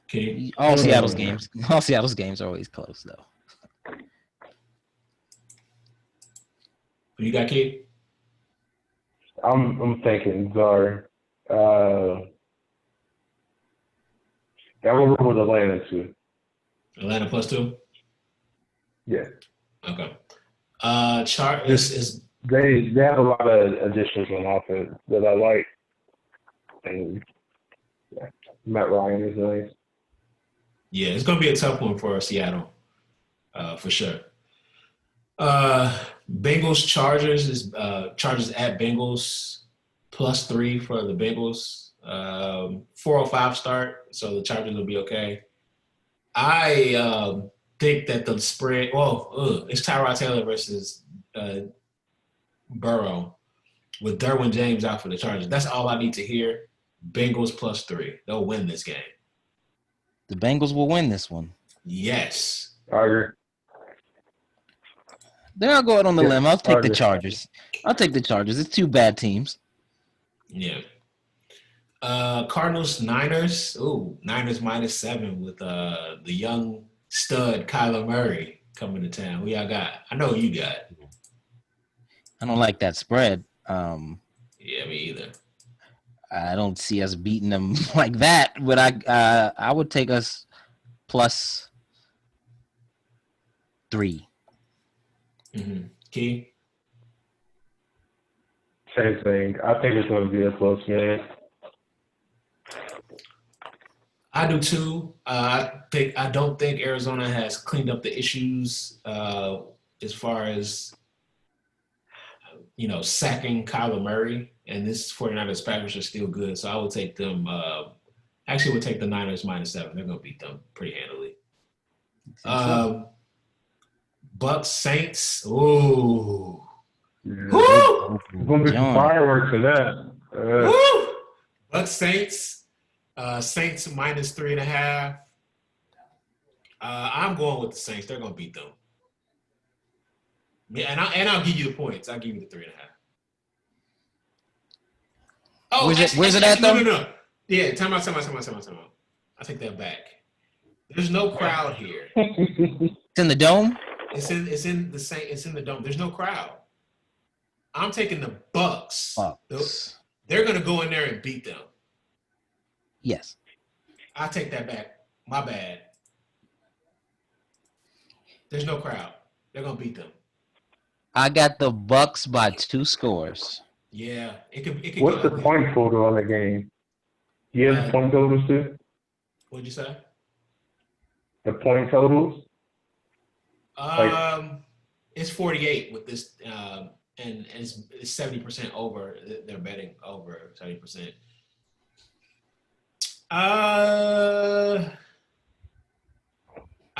Okay. All Seattle's games are always close, though. Who you got, Kid? I'm thinking, sorry. I'm gonna go with Atlanta too. Atlanta +2. Yeah. Okay. Chart is They have a lot of additions on offense that I like, and Matt Ryan is nice. yeah, it's gonna be a tough one for Seattle, for sure. Bengals Chargers is Chargers at Bengals +3 for the Bengals. 4:05 start, so the Chargers will be okay. I think that the spread. Well, it's Tyrod Taylor versus Burrow with Derwin James out for the Chargers. That's all I need to hear. Bengals +3. They'll win this game. The Bengals will win this one. Yes. I agree. Then I'll go out on the limb. I'll take the Chargers. Chargers. I'll take the Chargers. It's 2 bad teams. Yeah. Cardinals Niners. Ooh, Niners -7 with the young stud Kyler Murray coming to town. Who y'all got? I know who you got. I don't like that spread. Yeah, me either. I don't see us beating them like that, but I would take us +3. Mm-hmm. Key? Same thing. I think it's going to be a close game. I do too. I don't think Arizona has cleaned up the issues as far as sacking Kyler Murray, and this 49ers Packers are still good. So I would take them. Actually, would take the Niners -7. They're gonna beat them pretty handily. Bucks Saints. Ooh. Yeah. Woo! There's going to be some fireworks in that. Woo! Bucks Saints. Saints -3.5. I'm going with the Saints. They're gonna beat them. Yeah, and I'll give you the points. I'll give you the 3.5. Oh, where's it at though? No. Yeah, time out. I take that back. There's no crowd here. It's in the dome. It's in the dome. There's no crowd. I'm taking the Bucks. They're gonna go in there and beat them. Yes. I take that back. My bad. There's no crowd. They're gonna beat them. I got the Bucks by 2 scores. Yeah, it could. What's the point total on the game? Do you have the point totals too? What'd you say? The point totals? It's 48 with this, and it's 70% over. They're betting over 70%.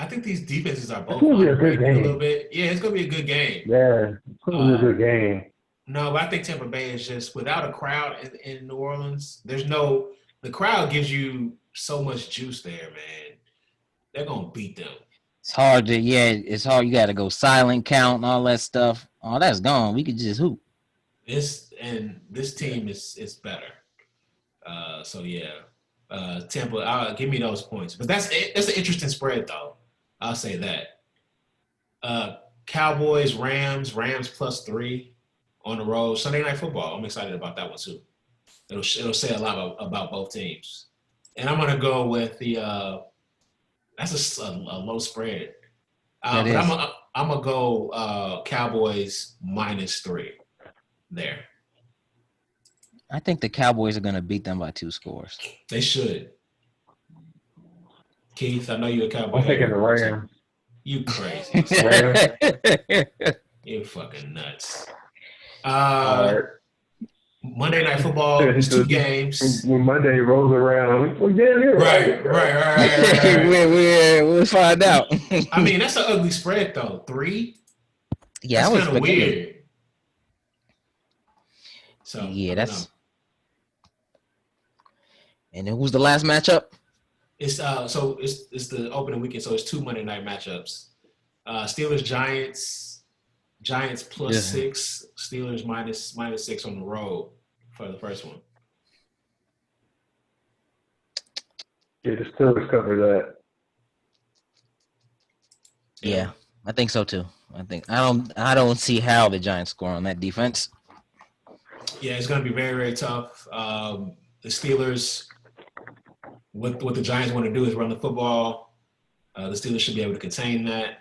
I think these defenses are both underrated a little bit. Yeah, it's gonna be a good game. Yeah, it's gonna be a good game. No, but I think Tampa Bay is just without a crowd in New Orleans. The crowd gives you so much juice there, man. They're gonna beat them. It's hard. You got to go silent count and all that stuff. Oh, that's gone. We could just hoop. This team is better. So yeah, Tampa. Give me those points. But that's an interesting spread though. I'll say that. Cowboys Rams +3 on the road. Sunday Night Football. I'm excited about that one too. It'll say a lot about both teams. And I'm gonna go with the. That's a low spread. That But is. I'm gonna go Cowboys -3 there. I think the Cowboys are going to beat them by 2 scores. They should. Keith, I know you're a Cowboy. I'm taking the Rams. You crazy. Rams. You're fucking nuts. All right. Monday Night Football is 2 games. When Monday rolls around, well, yeah, Right. We'll find out. I mean, that's an ugly spread, though. 3? Yeah, that's I was kind of weird. So yeah, that's. And then who's the last matchup? It's it's the opening weekend, so it's 2 Monday night matchups. Steelers Giants +6, Steelers -6 on the road for the first one. Yeah, the Steelers cover that. Yeah, I think so too. I don't see how the Giants score on that defense. Yeah, it's going to be very, very tough. The Steelers, what the Giants want to do is run the football. The Steelers should be able to contain that.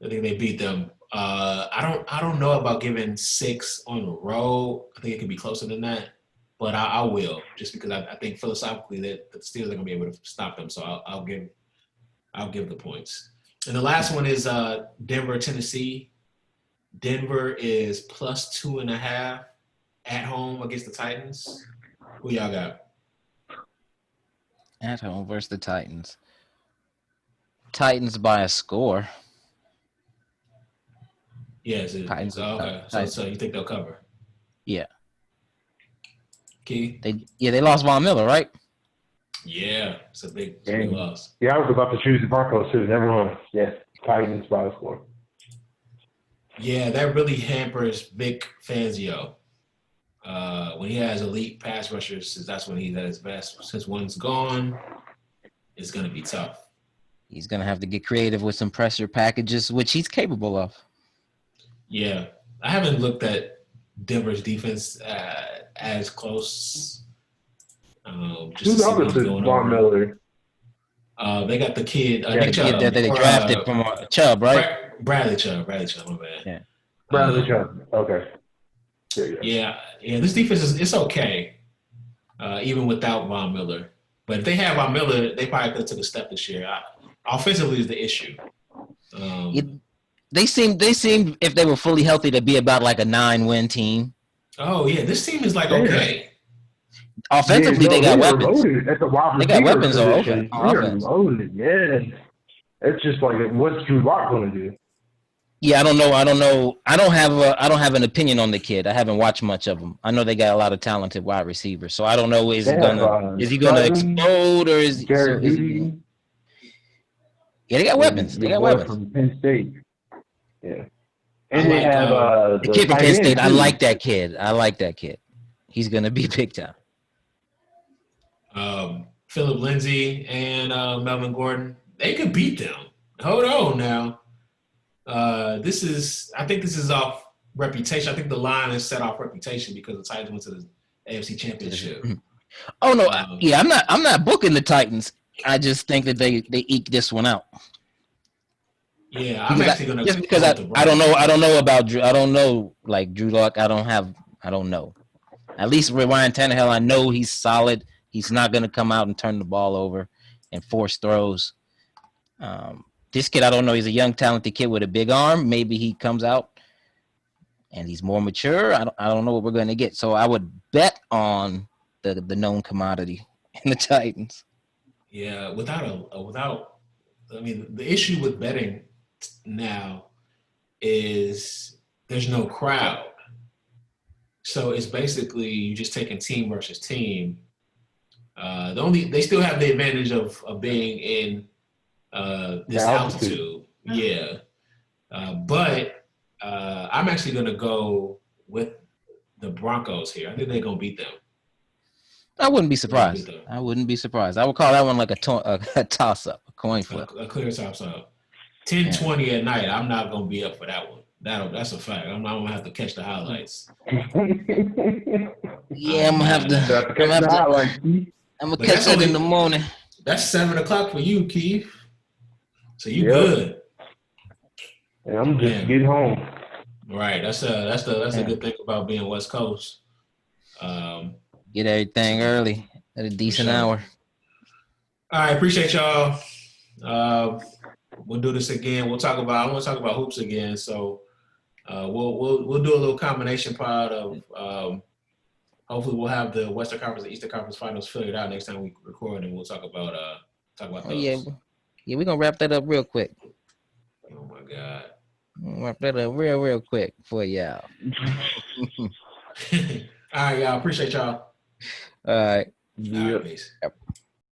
I think they beat them. I don't know about giving 6 on the road. I think it could be closer than that, but I will, just because I think philosophically that the Steelers are going to be able to stop them. So I'll give the points. And the last one is Denver, Tennessee. Denver is +2.5 at home against the Titans. Who y'all got? At home versus the Titans. Titans by a score. Yes, Titans. okay. So you think they'll cover? Yeah. Key? They lost Von Miller, right? Yeah, it's a big loss. Yeah, I was about to choose the Broncos too. Never mind. Yes, Titans by a score. Yeah, that really hampers Vic Fangio. When he has elite pass rushers, that's when he's at his best. Since one's gone, it's going to be tough. He's going to have to get creative with some pressure packages, which he's capable of. Yeah. I haven't looked at Denver's defense as close. Who's the other Von Miller? They got the kid, Nick Chubb. That they drafted from Chubb, right? Bradley Chubb, my bad. Yeah. Bradley Chubb. Okay. Yeah. This defense it's okay, even without Von Miller. But if they had Von Miller, they probably could have took a step this year. Offensively is the issue. They seem if they were fully healthy to be about like a 9-win team. Oh yeah, this team is like okay. Offensively, they got weapons. They got weapons. Okay. Loaded. Yeah. It's just like, what's Drew Lock going to do? Yeah, I don't know. I don't have an opinion on the kid. I haven't watched much of him. I know they got a lot of talented wide receivers, so I don't know is he gonna explode or is he? Yeah, they got weapons. They got weapons from Penn State. Yeah, and they have the kid from Penn State. I like that kid. He's gonna be big time. Philip Lindsay and Melvin Gordon, they could beat them. Hold on now. I think this is off reputation. I think the line is set off reputation because the Titans went to the AFC Championship. Oh no, I'm not booking the Titans. I just think that they eke this one out. Yeah, I'm actually gonna just because I don't know about Drew. I don't know like Drew Lock. I don't know. At least with Ryan Tannehill, I know he's solid. He's not gonna come out and turn the ball over and force throws. This kid, I don't know. He's a young, talented kid with a big arm. Maybe he comes out and he's more mature. I don't know what we're going to get. So I would bet on the known commodity in the Titans. Yeah, I mean, the issue with betting now is there's no crowd. So it's basically you just taking team versus team. They still have the advantage of being in this altitude. Yeah. But I'm actually going to go with the Broncos here. I think they're going to beat them. I wouldn't be surprised. I would call that one like a toss-up, a coin flip. A clear toss-up. 10-20 at night, I'm not going to be up for that one. That's a fact. I'm not gonna have to catch the highlights. Yeah, I'm gonna have to. Got to catch the highlights. I'm gonna But catch that's that only- in the morning. That's 7:00 for you, Keith. So you Yep. good. And I'm just Man. getting home. Right. That's a good thing about being West Coast. Get everything early at a decent sure. hour. All right, appreciate y'all. We'll do this again. I want to talk about hoops again. So we'll do a little combination pod of hopefully we'll have the Western Conference and Eastern Conference finals figured out next time we record, and we'll talk about those. Yeah, we're gonna wrap that up real quick. Oh my God. Wrap that up real quick for y'all. All right, y'all. Appreciate y'all. All right. All right, peace. Yep.